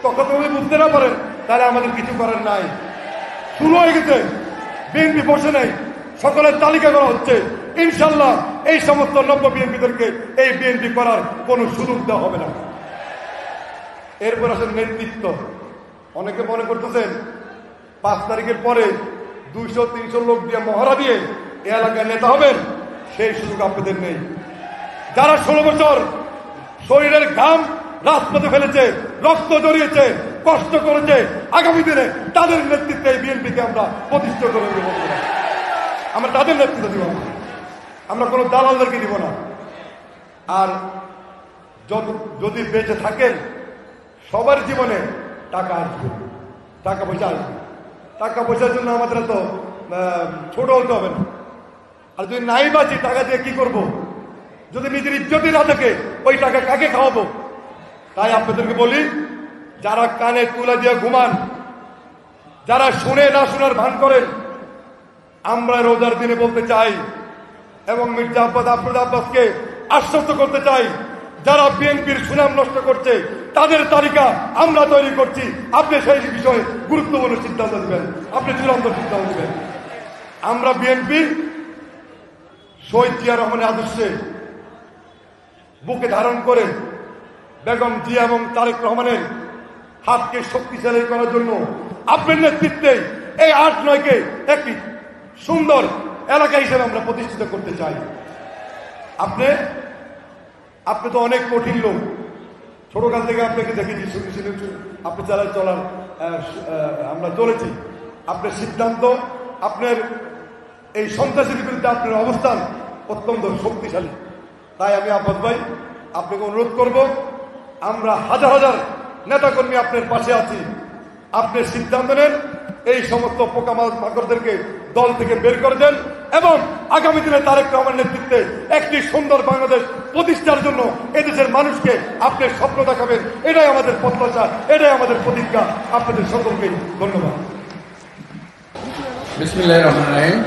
তখন যদি বুঝতে না পারেন, তাহলে আমাদের কিছু করার নাই। শুরু হয়ে গেছে, বিএনপি বসে নেই, সকলের তালিকা করা হচ্ছে। ইনশাল্লাহ এই সমস্ত নব্য বিএনপিদেরকে এই বিএনপি করার কোনো সুযোগ দেওয়া হবে না। এরপর আসেন নেতৃত্ব। অনেকে মনে করতেছেন 5 তারিখের পরে 200-300 লোক দিয়ে মহড়া দিয়ে এই এলাকায় নেতা হবেন, সেই সুযোগ আপনাদের নেই। যারা 16 বছর শরীরের ঘাম রাজপথে ফেলেছে, রক্ত জড়িয়েছে, কষ্ট করেছে, আগামী দিনে তাদের নেতৃত্বে বিএনপিকে আমরা প্রতিষ্ঠা করে দেব। আমরা তাদের নেতৃত্ব দিব না, আমরা কোনো দালালদেরকে দিব না। আর যদি বেঁচে থাকেন, সবার জীবনে টাকা আসবে, টাকা পয়সা আসবে। টাকা পয়সার জন্য আমাদের তো ছোট হতে হবে না। আর যদি নাই বাঁচি, টাকা দিয়ে কি করব? যদি নিজের ইজ্জতই না থাকে, ওই টাকা কাকে খাওয়াবো? তাই আপনাদেরকে বলি, যারা কানে তুলে দিয়ে ঘুমান, যারা শুনে না শোনার ভান করেন, আমরা রোজার দিনে বলতে চাই এবং মির্জা আব্বাস আব্বাসকে আশ্বস্ত করতে চাই, যারা বিএনপির সুনাম নষ্ট করছে তাদের তালিকা আমরা তৈরি করছি। আপনি সেই বিষয়ে গুরুত্বপূর্ণ সিদ্ধান্ত দেবেন, আপনি চূড়ান্ত সিদ্ধান্ত দেবেন। আমরা বিএনপি শহীদ জিয়া রহমানের আদর্শে বুকে ধারণ করে বেগম জিয়া এবং তারেক রহমানের হাতকে শক্তিশালী করার জন্য আপনার নেতৃত্বে এই ৮-৯কে একটি সুন্দর এলাকা হিসেবে আমরা প্রতিষ্ঠিত করতে চাই। আপনি তো অনেক কঠিন লোক, ছোটকাল থেকে আপনাকে দেখেছি, আপনি চলার আমরা চলেছি। আপনার সিদ্ধান্ত, আপনার এই সন্ত্রাসীর বিরুদ্ধে আপনার অবস্থান অত্যন্ত শক্তিশালী। তাই আমি আব্বাস ভাই আপনাকে অনুরোধ করব, আমরা হাজার হাজার নেতাকর্মী আপনার পাশে আছি। আপনার সিদ্ধান্ত নেন, এই সমস্ত পোকামাকড়দেরকে দল থেকে বের করে দেন এবং আগামী দিনে তারেক রহমান নেতৃত্বে একটি সুন্দর বাংলাদেশ প্রতিষ্ঠার জন্য এদেশের মানুষকে আপনি স্বপ্ন দেখাবেন। এটাই আমাদের প্রত্যাশা, এটাই আমাদের প্রতিজ্ঞা। আপনাদের সকলকে ধন্যবাদ। বিসমিল্লাহির রহমানির রহিম।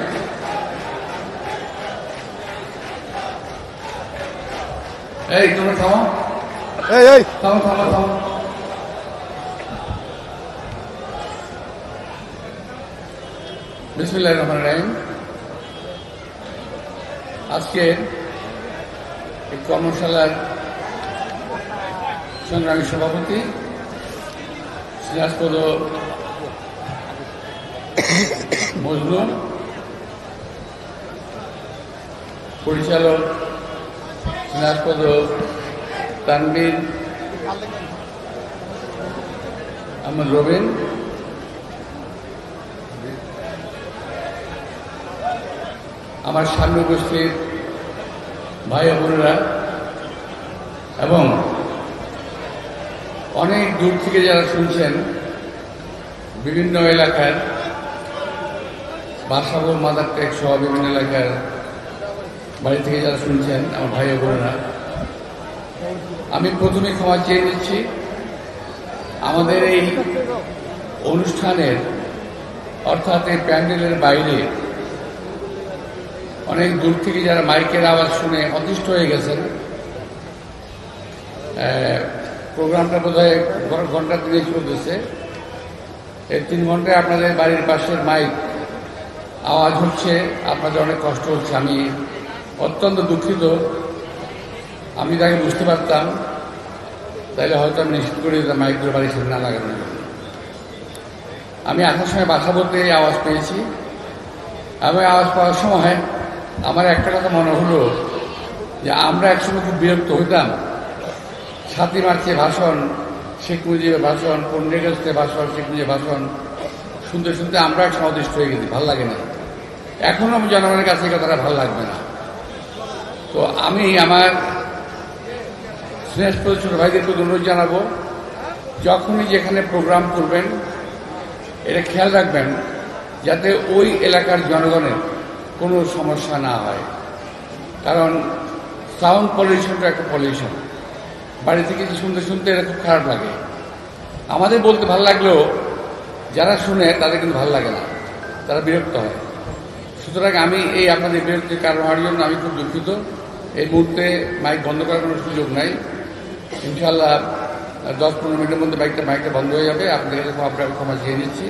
এই তোমরা থামো, থামো থামো থামো। বিসমিল্লাহির রহমানির রহিম। আজকে এই কর্মশালার সংগ্রামী সভাপতি সিরাজপদ মজনু, পরিচালক সিরাজপদ তানভীর আহমদ রবিন, আমার সামনে উপস্থিত ভাই বোনেরা এবং অনেক দূর থেকে যারা শুনছেন, বিভিন্ন এলাকার বাসাবো মাদার টেক সহ বিভিন্ন এলাকার বাড়ি থেকে যারা শুনছেন, আমার ভাই বোনেরা, আমি প্রথমে ক্ষমা চেয়ে নিচ্ছি। আমাদের এই অনুষ্ঠানের অর্থাৎ এই প্যান্ডেলের বাইরে অনেক দূর থেকে যারা মাইকের আওয়াজ শুনে অতিষ্ঠ হয়ে গেছেন, প্রোগ্রামটা বোধহয় ঘন্টা ৩ চলতেছে, এই ৩ ঘন্টায় আপনাদের বাড়ির পাশের মাইক আওয়াজ হচ্ছে, আপনাদের অনেক কষ্ট হচ্ছে। আমি অত্যন্ত দুঃখিত। আমি তাকে বুঝতে পারতাম, তাহলে হয়তো আমি নিশ্চিত করে দিতাম মাইকগুলো বাড়ির সামনে না লাগানোর জন্য। আমি আসার সময় বাসা বলতে আওয়াজ পেয়েছি। আমি আওয়াজ পাওয়ার সময় আমার একটা কথা মনে হলো যে আমরা একসময় খুব বিরক্ত হইতাম। ৭ই মার্চে ভাষণ, শেখ মুজিবের ভাষণ, 15 আগস্টে ভাষণ, শেখ মুজিবের ভাষণ শুনতে শুনতে আমরা একসময় অদৃষ্ট হয়ে গেছি, ভাল লাগে না। এখনো আমি জনগণের কাছে কথাটা ভাল লাগবে না। তো আমি আমার স্নেহ ছোট ভাইদের প্রতি অনুরোধ জানাবো, যখনই যেখানে প্রোগ্রাম করবেন এটা খেয়াল রাখবেন যাতে ওই এলাকার জনগণের কোনো সমস্যা না হয়। কারণ সাউন্ড পলিউশনটা একটা পলিউশন, বাড়ি থেকে শুনতে শুনতে এটা খুব খারাপ লাগে। আমাদের বলতে ভালো লাগলেও যারা শুনে তাদের কিন্তু ভালো লাগে না, তারা বিরক্ত হয়। সুতরাং আমি এই আপনাদের বিরক্তির কারণ হওয়ার জন্য আমি খুব দুঃখিত। এই মুহূর্তে মাইক বন্ধ করার কোনো সুযোগ নাই। ইনশাআল্লাহ 10-15 মিনিটের মধ্যে মাইকটা বন্ধ হয়ে যাবে। আপনাদের কাছে আপনার ক্ষমা চেয়ে নিচ্ছি।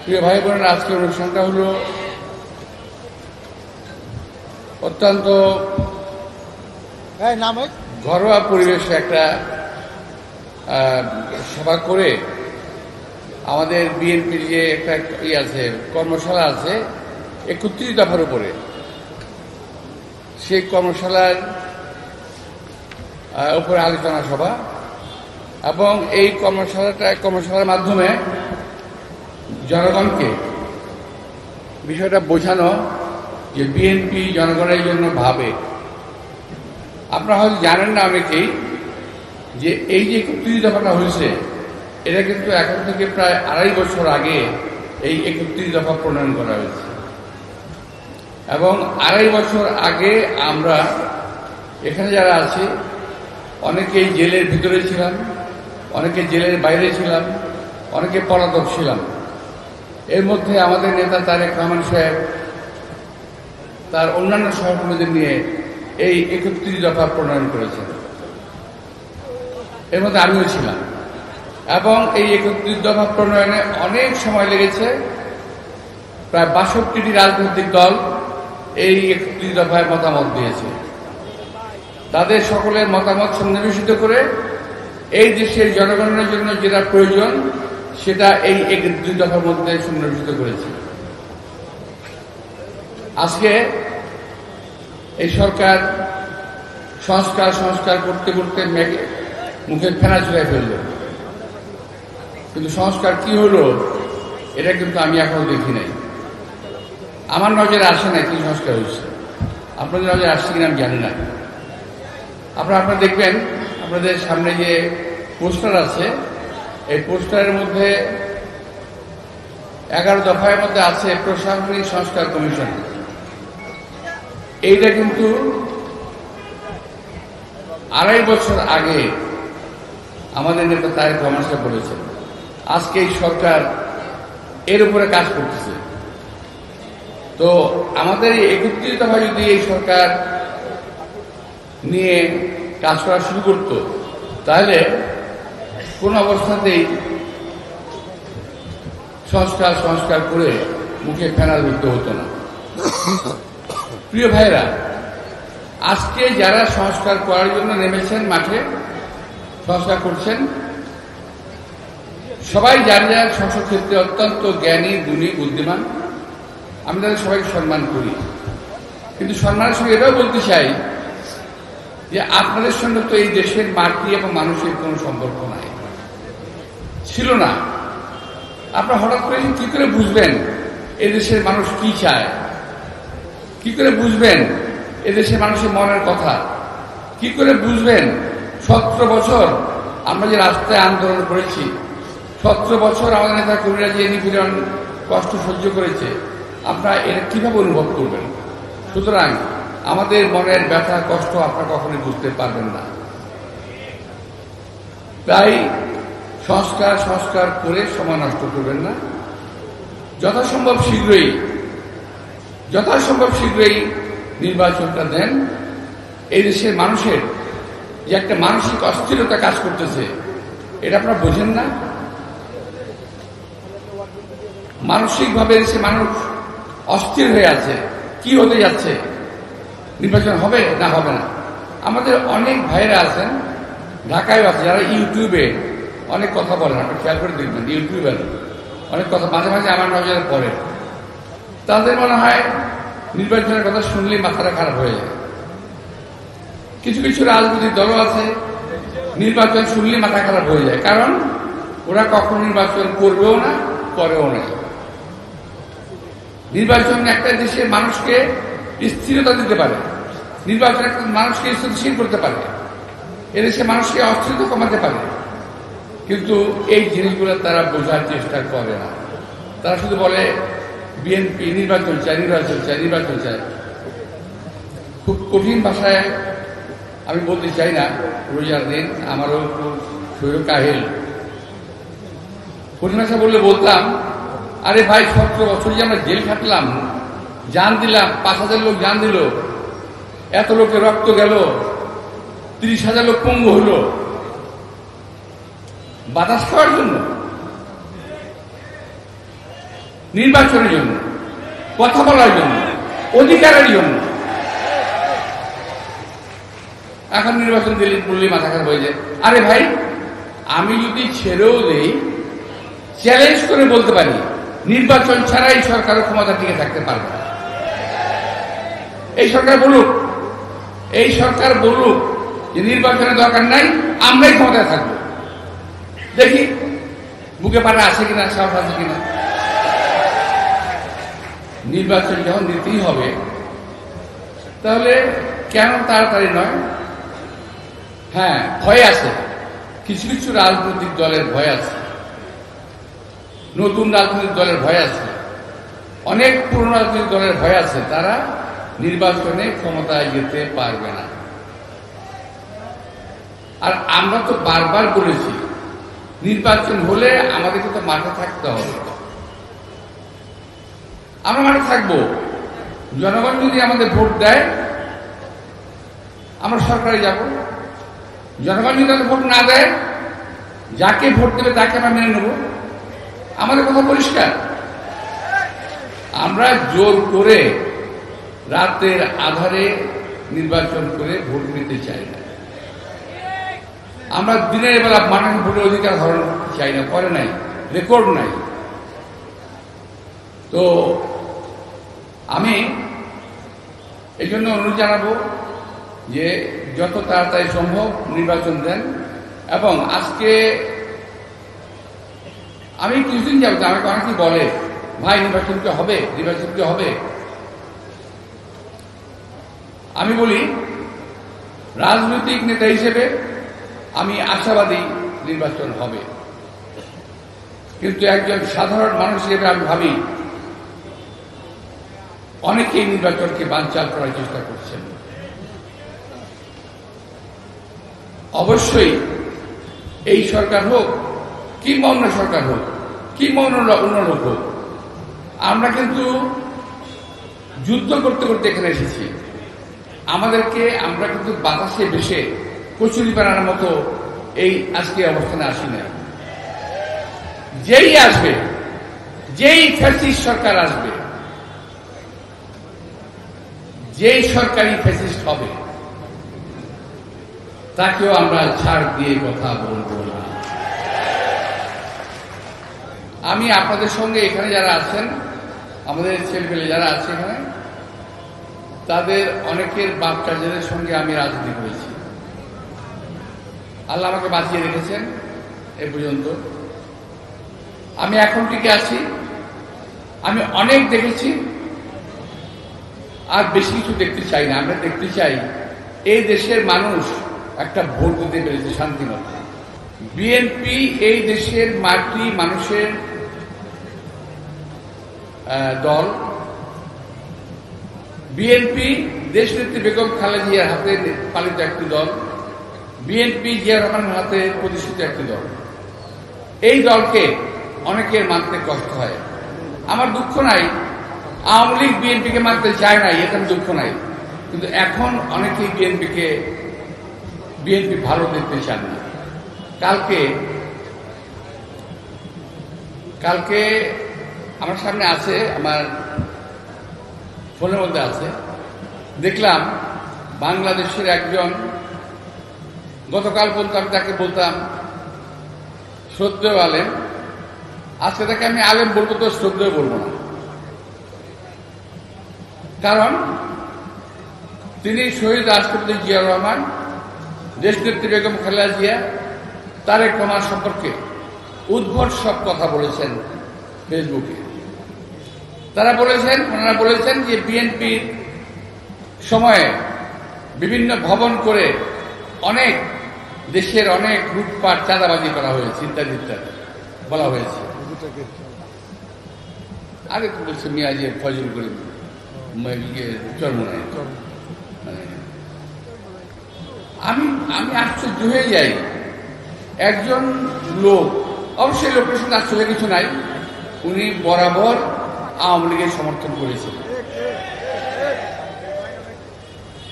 প্রিয় ভাই বোনেরা, আজকের অনুষ্ঠানটা হলো অত্যন্ত ঘরোয়া পরিবেশে একটা সভা করে আমাদের বিএনপির যে একটা আছে কর্মশালা আছে 31 দফার উপরে, সেই কর্মশালার উপরে আলোচনা সভা। এবং এই কর্মশালার মাধ্যমে জনগণকে বিষয়টা বোঝানো যে বিএনপি জনগণের জন্য ভাবে। আপনারা হয়তো জানেন না অনেকেই যে এই যে 31 দফাটা হয়েছে এটা কিন্তু এখন থেকে প্রায় 2.5 বছর আগে এই 31 দফা প্রণয়ন করা হয়েছে এবং 2.5 বছর আগে আমরা এখানে যারা আছি অনেকেই জেলের ভিতরে ছিলাম, অনেকে জেলের বাইরে ছিলাম, অনেকে পলাতক ছিলাম। এর মধ্যে আমাদের নেতা তারেক রহমান সাহেব তার অন্যান্য সহকর্মীদের নিয়ে এই 31 দফা প্রণয়ন করেছেন। এর মধ্যে আমিও ছিলাম এবং এই 31 দফা প্রণয়নে অনেক সময় লেগেছে। প্রায় 62টি রাজনৈতিক দল এই 31 দফায় মতামত দিয়েছে। তাদের সকলের মতামত সন্নিবেশিত করে এই দেশের জনগণের জন্য যেটা প্রয়োজন সেটা এই 31 দফার মধ্যে সন্নিবেশিত করেছে। আজকে এই সরকার সংস্কার করতে করতে মুখে ফেনা ছুড়াই ফেলল, কিন্তু সংস্কার কি হলো এটা কিন্তু আমি এখনো দেখি নাই। আমার নজরে আসে না কি সংস্কার হয়েছে, আপনাদের নজরে আসছে কিনা আমি জানি না। আপনারা দেখবেন আপনাদের সামনে যে পোস্টার আছে এই পোস্টারের মধ্যে 11 দফার মধ্যে আছে প্রশাসনিক সংস্কার কমিশন। এইটা কিন্তু 2.5 বছর আগে আমাদের নেতা তারেক রহমান সাহেব বলেছেন। আজকে এই সরকার এর উপরে কাজ করতেছে। তো আমাদের এই 31 দফা যদি এই সরকার নিয়ে কাজ করা শুরু করত তাহলে কোন অবস্থাতেই সংস্কার করে মুখে ফেনা ধরতে হতো না। প্রিয় ভাইরা, আজকে যারা সংস্কার করার জন্য নেমেছেন মাঠে সংস্কার করছেন সবাই যার সংসদ ক্ষেত্রে অত্যন্ত জ্ঞানী, গুণী, বুদ্ধিমান। আমি তাদের সবাইকে সম্মান করি, কিন্তু সম্মানের সঙ্গে এটাও বলতে চাই যে আপনাদের সঙ্গে তো এই দেশের মাটি এবং মানুষের কোনো সম্পর্ক নাই, ছিল না। আপনারা হঠাৎ করে কি করে বুঝবেন এই দেশের মানুষ কি চায়? কি করে বুঝবেন এদেশের মানুষের মনের কথা? কি করে বুঝবেন 17 বছর আমরা যে রাস্তায় আন্দোলন করেছি, 17 বছর আমাদের নেতা কর্মীরা যে নিপীড়ন কষ্ট সহ্য করেছে, আপনারা এটা কিভাবে অনুভব করবেন? সুতরাং আমাদের মনের ব্যথা কষ্ট আপনারা কখনোই বুঝতে পারবেন না। তাই সংস্কার করে সময় নষ্ট করবেন না। যথাসম্ভব শীঘ্রই নির্বাচনটা দেন। এই দেশের মানুষের যে একটা মানসিক অস্থিরতা কাজ করতেছে এটা আপনারা বোঝেন না। মানসিকভাবে দেশের মানুষ অস্থির হয়ে আছে। কি হতে যাচ্ছে? নির্বাচন হবে না হবে না? আমাদের অনেক ভাইরা আছেন, ঢাকায় আছে, যারা ইউটিউবে অনেক কথা বলেন। আপনি খেয়াল করে দেখবেন ইউটিউবের অনেক কথা মাঝে মাঝে আমার নজরে পড়ে। তাদের মনে হয় নির্বাচনের কথা শুনলেই মাথাটা খারাপ হয়ে যায়। কিছু কিছু রাজনৈতিক দলও আছে নির্বাচন শুনলেই মাথা খারাপ হয়ে যায়, কারণ ওরা কখনো নির্বাচন করবেও না, করেও না। নির্বাচন একটা দেশের মানুষকে স্থিরতা দিতে পারে, নির্বাচন একটা মানুষকে স্থিতিশীল করতে পারে, এদেশের মানুষকে অস্থিরতা কমাতে পারে, কিন্তু এই জিনিসগুলো তারা বোঝার চেষ্টা করে না। তারা শুধু বলে বিএনপি নির্বাচন চায়। খুব কঠিন ভাষায় আমি বলতে চাই না, রোজার দিন আমারও শরীর কাহিল। কঠিন ভাষা বললে বলতাম, আরে ভাই 17 বছর যে আমরা জেল খাটলাম, জান দিলাম, 5,000 লোক জান দিল, এত লোকের রক্ত গেল, 30,000 লোক পঙ্গু হলো বাতাস খাওয়ার জন্য, নির্বাচনের জন্য, কথা বলার জন্য, অধিকারের জন্য। এখন নির্বাচন দিল্লি পড়লে মাথা খারাপ হয়ে যায়। আরে ভাই, আমি যদি ছেড়েও দেই, চ্যালেঞ্জ করে বলতে পারি নির্বাচন ছাড়াই সরকারের ক্ষমতা টিকে থাকতে পারবে না। এই সরকার বলুক যে নির্বাচনের দরকার নাই, আমরাই ক্ষমতায় থাকবো। দেখি বুকে পাড়া আছে কিনা, সাহস আছে কিনা। নির্বাচন যখন দিতেই হবে তাহলে কেন তাড়াতাড়ি নয়? হ্যাঁ, ভয় আছে, কিছু কিছু রাজনৈতিক দলের ভয় আছে, নতুন রাজনৈতিক দলের ভয় আছে, অনেক পুরনো রাজনৈতিক দলের ভয় আছে, তারা নির্বাচনে ক্ষমতায় যেতে পারবে না। আর আমরা তো বারবার বলেছি নির্বাচন হলে আমাদেরকে তো মাঠে থাকতে হবে। আমরা মাঠে থাকবো, জনগণ যদি আমাদের ভোট দেয় আমরা সরকারে যাব, জনগণ যদি আমাদের ভোট না দেয় যাকে ভোট দেবে তাকে আমরা মেনে নেব। আমাদের কথা পরিষ্কার। আমরা জোর করে রাতের আধারে নির্বাচন করে ভোট নিতে চাই না। আমরা দিনের বেলা মানুষের ভোটের অধিকার হরণ করতে চাই না, করে নাই, রেকর্ড নাই। তো আমি এই জন্য অনুরোধ জানাবো যে যত তাড়াতাড়ি সম্ভব নির্বাচন দেন। এবং আজকে আমি কিছুদিন যাবো, আমাকে অনেকেই বলে ভাই নির্বাচন কি হবে, নির্বাচন কি হবে। আমি বলি রাজনৈতিক নেতা হিসেবে আমি আশাবাদী নির্বাচন হবে, কিন্তু একজন সাধারণ মানুষ হিসেবে আমি ভাবি অনেকেই নির্বাচনকে বানচাল করার চেষ্টা করছেন। অবশ্যই এই সরকার হোক কিংবা অন্য সরকার হোক কিংবা অন্য লোক হোক, আমরা কিন্তু যুদ্ধ করতে করতে এখানে এসেছি। আমরা কিন্তু বাতাসে ভেসে কচুরি বানানোর মতো এই আজকে অবস্থানে আসি না। যেই আসবে, যেই ফ্যাসিস্ট সরকার আসবে, যেই সরকারি ফ্যাসিস্ট হবে তাকেও আমরা ছাড় দিয়ে কথা বলবো না। আমি আপনাদের সঙ্গে এখানে যারা আছেন, আমাদের ছেলেপেলে যারা আছে এখানে, তাদের অনেকের বাপ চাচাদের সঙ্গে আমি রাজনীতি করেছি। আল্লাহ আমাকে বাঁচিয়ে রেখেছেন এ পর্যন্ত। আমি এখন টিকে আছি। আমি অনেক দেখেছি, আর বেশি কিছু দেখতে চাই না। আমরা দেখতে চাই এই দেশের মানুষ একটা ভোট দিতে পেরেছে শান্তিমতো। বিএনপি এই দেশের মাটি মানুষের দল। বিএনপি দেশনেত্রী বেগম খালেদা জিয়ার হাতে পালিত একটি দল। বিএনপি জিয়া রহমানের হাতে প্রতিষ্ঠিত একটি দল। এই দলকে অনেকের মানতে কষ্ট হয়। আমার দুঃখ নাই আওয়ামী লীগ বিএনপিকে মানতে চায় না, এটা দুঃখ নাই, কিন্তু এখন অনেকেই বিএনপি ভালো দেখতে চান না। কালকে আমার সামনে আছে, আমার ফোনের মধ্যে আছে, দেখলাম বাংলাদেশের একজন, গতকাল পর্যন্ত আমি তাকে বলতাম শ্রদ্ধেয় আলেম, আজকে তাকে আমি আলেম বলবো তো শ্রদ্ধেয় বলবো না। কারণ তিনি শহীদ রাষ্ট্রপতি জিয়া রহমান, দেশনেত্রী বেগম খালেদা জিয়া, তারেক রহমান সম্পর্কে উদ্ভট সব কথা বলেছেন ফেসবুকে। ওনারা বলেছেন যে বিএনপির সময়ে বিভিন্ন ভবন করে অনেক দেশের অনেক লুটপাট চাঁদাবাজি করা হয়েছে ইত্যাদি ইত্যাদি বলা হয়েছে। আগে তো বলছে মিয়াজের ফজল করে চরমনায়। আমি আশ্চর্য হয়ে যাই, একজন লোক, অবশ্যই লোকের সঙ্গে আশ্চর্য কিছু নাই, উনি বরাবর আওয়ামী লীগের সমর্থন করেছেন।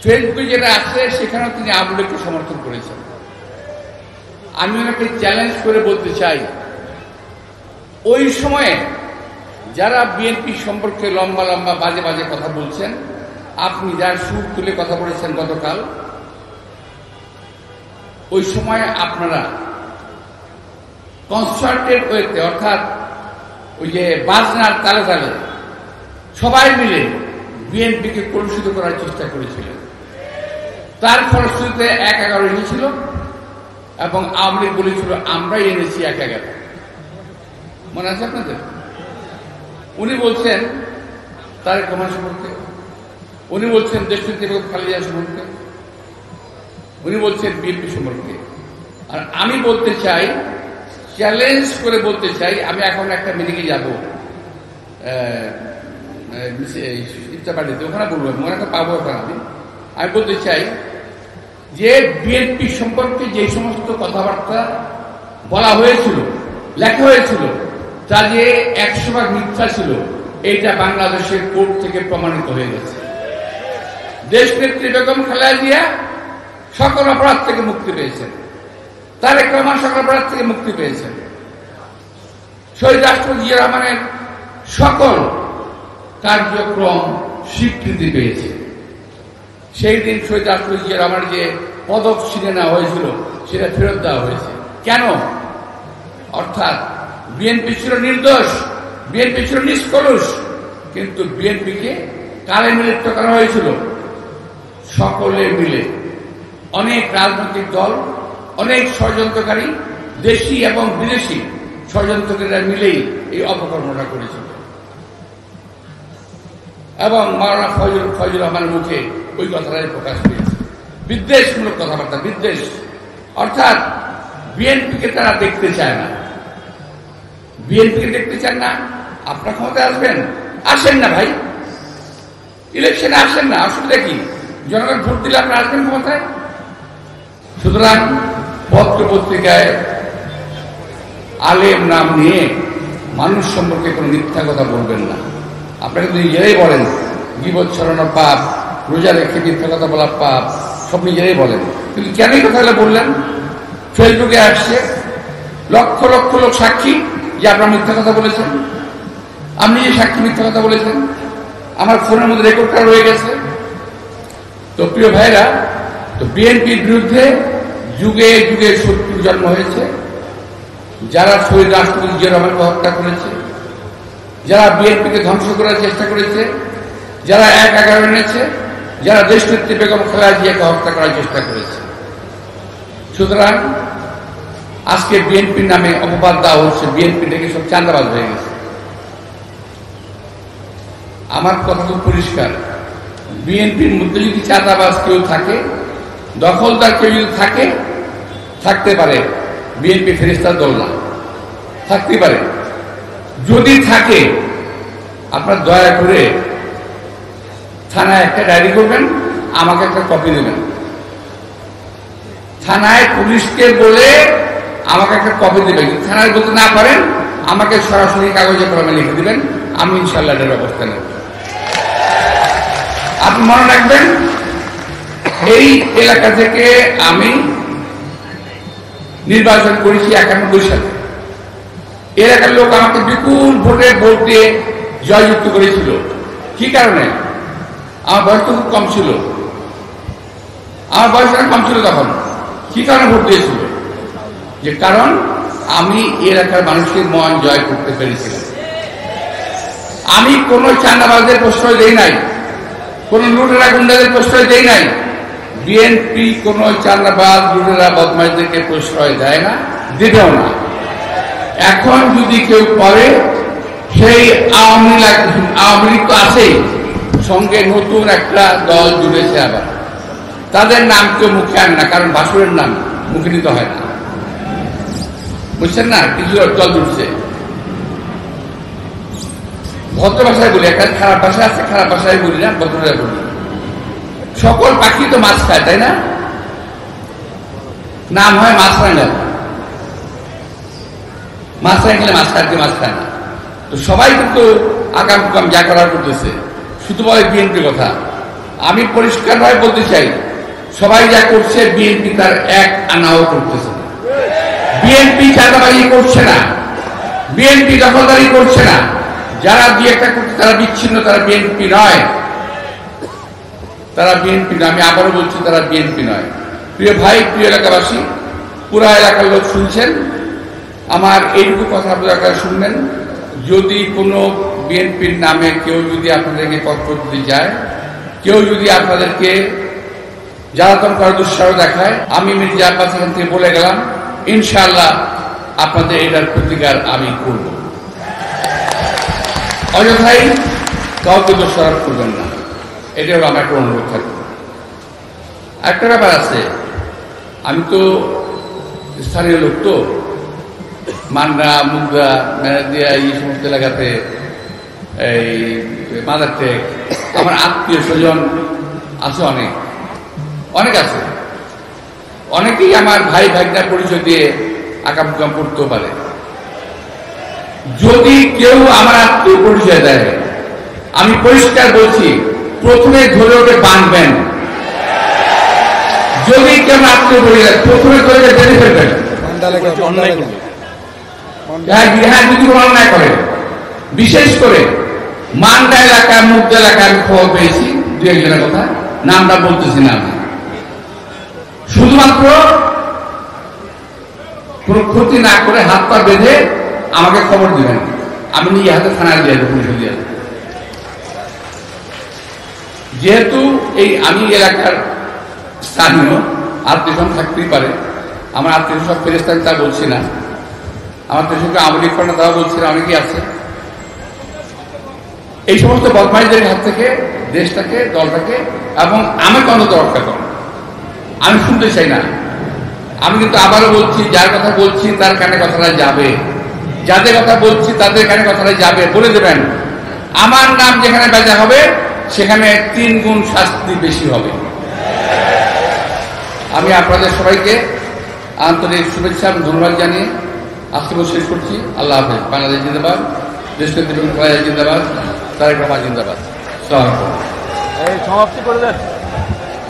ফেসবুকে যেটা আছে সেখানেও তিনি আওয়ামী লীগকে সমর্থন করেছেন। আমি ওনাকে চ্যালেঞ্জ করে বলতে চাই, ওই সময়ে যারা বিএনপি সম্পর্কে লম্বা লম্বা বাজে বাজে কথা বলছেন, আপনি যার সুর তুলে কথা বলেছেন গতকাল, ওই সময় আপনারা কনসার্টেড ওয়েতে, অর্থাৎ ওই যে বাজনার তালে তালে সবাই মিলে বিএনপিকে কলুষিত করার চেষ্টা করেছিলেন। তার ফলশ্রুতিতে ১-১১ হয়েছিল এবং আওয়ামী লীগ বলেছিল আমরাই এনেছি একা গেল, মনে আছে আপনাদের? উনি বলছেন তারেক রহমান সম্পর্কে, উনি বলছেন দেশনেত্রী বেগম খালেদা সম্পর্কে, উনি বলছেন বিএনপি সম্পর্কে। আর আমি বলতে চাই, চ্যালেঞ্জ করে বলতে চাই, আমি এখন একটা মিটিংয়ে যাব ইফতারপার্টিতে, ওখানে বলবো, মনে একটা পাবো এখন। আমি বলতে চাই যে বিএনপি সম্পর্কে যে সমস্ত কথাবার্তা বলা হয়েছিল, লেখা হয়েছিল, তা যে 100% মিথ্যা ছিল, এইটা বাংলাদেশের কোর্ট থেকে প্রমাণিত হয়ে গেছে। দেশনেত্রী বেগম খালেদা জিয়া সকল অপরাধ থেকে মুক্তি পেয়েছেন, তারেক রহমান সকল অপরাধ থেকে মুক্তি পেয়েছেন, শহীদ রাষ্ট্রপতি জিয়া রহমানের সকল কার্যক্রম স্বীকৃতি পেয়েছে। সেই দিন শহীদ রাষ্ট্রপতি জিয়া রহমানের যে পদক ছিনে নেওয়া হয়েছিল সেটা ফেরত দেওয়া হয়েছে। কেন? অর্থাৎ বিএনপি ছিল নির্দোষ, বিএনপি ছিল নিষ্কলুষ, কিন্তু বিএনপিকে কালে মিলিত করা হয়েছিল। সকলে মিলে, অনেক রাজনৈতিক দল, অনেক ষড়যন্ত্রকারী, দেশি এবং বিদেশি ষড়যন্ত্রকারীরা মিলেই এই অপকর্মটা করেছিল। এবং মাওলানা ফজলুর রহমানের মুখে ওই কথাটাই প্রকাশ পেয়েছে, বিদ্বেষমূলক কথাবার্তা, বিদ্বেষ। অর্থাৎ বিএনপিকে তারা দেখতে চায় না, বিএনপিকে দেখতে চান না। আপনার ক্ষমতায় আসবেন, আসেন না ভাই, ইলেকশনে আসেন না, অসুবিধা কি? জনগণ ভোট দিলে আপনারা আসবেন ক্ষমতায়। সুতরাং পত্র পত্রিকায় আলেম নাম নিয়ে মানুষ সম্পর্কে কোনো মিথ্যা কথা বলবেন না। আপনাকে তো নিজেরাই বলেন গীবত ছড়ানো পাপ, রোজা রেখে মিথ্যা কথা বলা পাপ, সব নিজেরাই বলেন। কিন্তু কেন এই কথাগুলো বললেন? ফেসবুকে আসছে লক্ষ লক্ষ লোক সাক্ষী যে আপনারা মিথ্যা কথা বলেছেন, আপনি যে সাক্ষী মিথ্যা কথা বলেছেন, আমার ফোনের মধ্যে রেকর্ড করা রয়ে গেছে। তো প্রিয় ভাইরা, তো বিএনপির বিরুদ্ধে যুগে যুগে শত্রুর জন্ম হয়েছে। যারা শহীদ রাষ্ট্রপতি জিয়া রহমানকে হত্যা করেছে, যারা বিএনপিকে ধ্বংস করার চেষ্টা করেছে, যারা ১/১১ এনেছে, যারা দেশনেত্রী বেগম খালেদা জিয়াকে হত্যা করার চেষ্টা করেছে। সুতরাং আজকে বিএনপির নামে অপবাদ দেওয়া হচ্ছে, বিএনপি থেকে সব চাঁদাবাজ হয়ে গেছে। আমার কথা খুব পরিষ্কার, বিএনপির মধ্যে যদি চাঁদাবাজ কেউ থাকে, দখলদার কেউ যদি থাকে, থাকতে পারে, বিএনপি ফেরেশতার দল না, থাকতে পারে। যদি থাকে, আপনার দয়া করে থানায় একটা ডায়েরি করবেন, আমাকে একটা কপি দেবেন। থানায় পুলিশকে বলে আমাকে একটা কপি দেবেন। থানায় বলতে না পারেন, আমাকে সরাসরি কাগজে কলমে লিখে দিবেন, আমি ইনশাল্লাহ এটার ব্যবস্থা নেব। আপনি মনে রাখবেন, এই এলাকা থেকে আমি নির্বাচন করেছি 91 সালে। এলাকার লোক আমাকে বিপুল ভোটে ভোট দিয়ে জয়যুক্ত করেছিল। কি কারণে? আমার বয়স তো খুব কম ছিল, আমার বয়স কম ছিল তখন। কি কারণে ভোট দিয়েছিল? যে কারণ আমি এলাকার মানুষের মন জয় করতে পেরেছিলাম। আমি কোনো চাঁদাবাজদের প্রশ্রয় দেই নাই, কোন লুটেরা গুন্ডাদের প্রশ্রয় দেই নাই। বিএনপি কোন চাঁদাবাজ লুটেরা বদমাইশদেরকে প্রশ্রয় দেয় না, দিবেও না। এখন যদি কেউ করে, সেই আওয়ামী লীগ তো আছেই, সঙ্গে নতুন একটা দল জুড়েছে আবার। তাদের নাম কেউ মুখে আনে না, কারণ ভাসুরের নাম মুখে নিতে হয় না, বুঝছেন না? কিছু দল জুড়ছে। ভদ্র ভাষায় বলি, একটা খারাপ ভাষা আছে, খারাপ ভাষায় বলি না, ভদ্র ভাষায় বলি। সকল পাখি তো মাছ খায়, তাই না? নাম হয় মাছ রাঙা, মাছ রাঙলে মাছ খায়, মাছ খায় না। তো সবাই কিন্তু আগাম কুকাম যা করার করতেছে, শুধু বলে বিএনপি কথা। আমি পরিষ্কারভাবে বলতে চাই, সবাই যা করছে বিএনপি তার এক আনাও করতেছে না। বিএনপি চাঁদাবাজি করছে না, বিএনপি দখলদারি করছে না। যারা দুই একটা করছে তারা বিচ্ছিন্ন, তারা বিএনপি নয়, তারা বিএনপি নয়। আমি আবারও বলছি, তারা বিএনপি নয়। প্রিয় ভাই, প্রিয় এলাকাবাসী, পুরা এলাকার লোক শুনছেন, আমার এইটুকু কথা আপনারা শুনবেন। যদি কোনো বিএনপির নামে কেউ যদি আপনাদেরকে পত্র দিতে যায়, কেউ যদি আপনাদেরকে জ্বালাতন করার দুঃসাহ দেখায়, আমি মির্জা আব্বাস এখান থেকে বলে গেলাম, ইনশাআল্লাহ আপনাদের এটার প্রতিকার আমি করব। অযথাই কাউকে দোষারোপ করবেন না, এটা হলো আমার একটা অনুরোধ থাকবে। একটা ব্যাপার আছে, আমি তো স্থানীয় লোক, তো মান্ডা, মুগদা, মেরাদিয়া এই সমস্ত এলাকাতে, এই মাদারটেক, আমার আত্মীয় স্বজন আছে, অনেক আছে। অনেকেই আমার ভাই ভাগনা পরিচয় দিয়ে আকাম কুকাম করতেও পারে। যদি কেউ আমার আত্মীয় পরিচয় দেয়, আমি পরিষ্কার বলছি, প্রথমে ধরে ওকে বাঁধবেন। যদি কেউ আত্মীয় পরিচয় প্রথমে ধরে বেঁধে ফেলবেন। হ্যাঁ, যদি অন্যায় করে, বিশেষ করে মান্ডা এলাকা, মুগদা এলাকা আমি খবর পেয়েছি, দু একজনের কথা, নামটা বলতেছি না, আমি শুধুমাত্র কোন ক্ষতি না করে হাত পা বেঁধে আমাকে খবর দিবেন, আমি নিজে হাতে থানায় দিয়ে দেবো, পুলিশে দিয়ে দেবো। যেহেতু এই আমি এলাকার স্থানীয়, আত্মীয় থাকতেই পারে, আমার আত্মীয় সব ফেরেস্তান তা বলছি না, আমার দেশকে আওয়ামী লীগ তা বলছি না, অনেকেই আছে। এই সমস্ত বদমাইশদের হাত থেকে দেশটাকে, দলটাকে এবং আমাকে অন্তত রক্ষা করো। আমি শুনতে চাই না। আমি কিন্তু আবারও বলছি, যার কথা বলছি তার কানে কথাটা যাবে, যাদের কথা বলছি তাদের কানে কথাটা যাবে, বলে দেবেন আমার নাম যেখানে বেজা হবে সেখানে 3 গুণ শাস্তি বেশি হবে। আমি আপনাদের সবাইকে আন্তরিক শুভেচ্ছা এবং ধন্যবাদ জানিয়ে আজকে শেষ করছি। আল্লাহ হাফেজ। বাংলাদেশ জিন্দাবাদ, দেশনেত্রী জিন্দাবাদ, তারেক রহমান জিন্দাবাদ। সমাপ্তি করে দেন।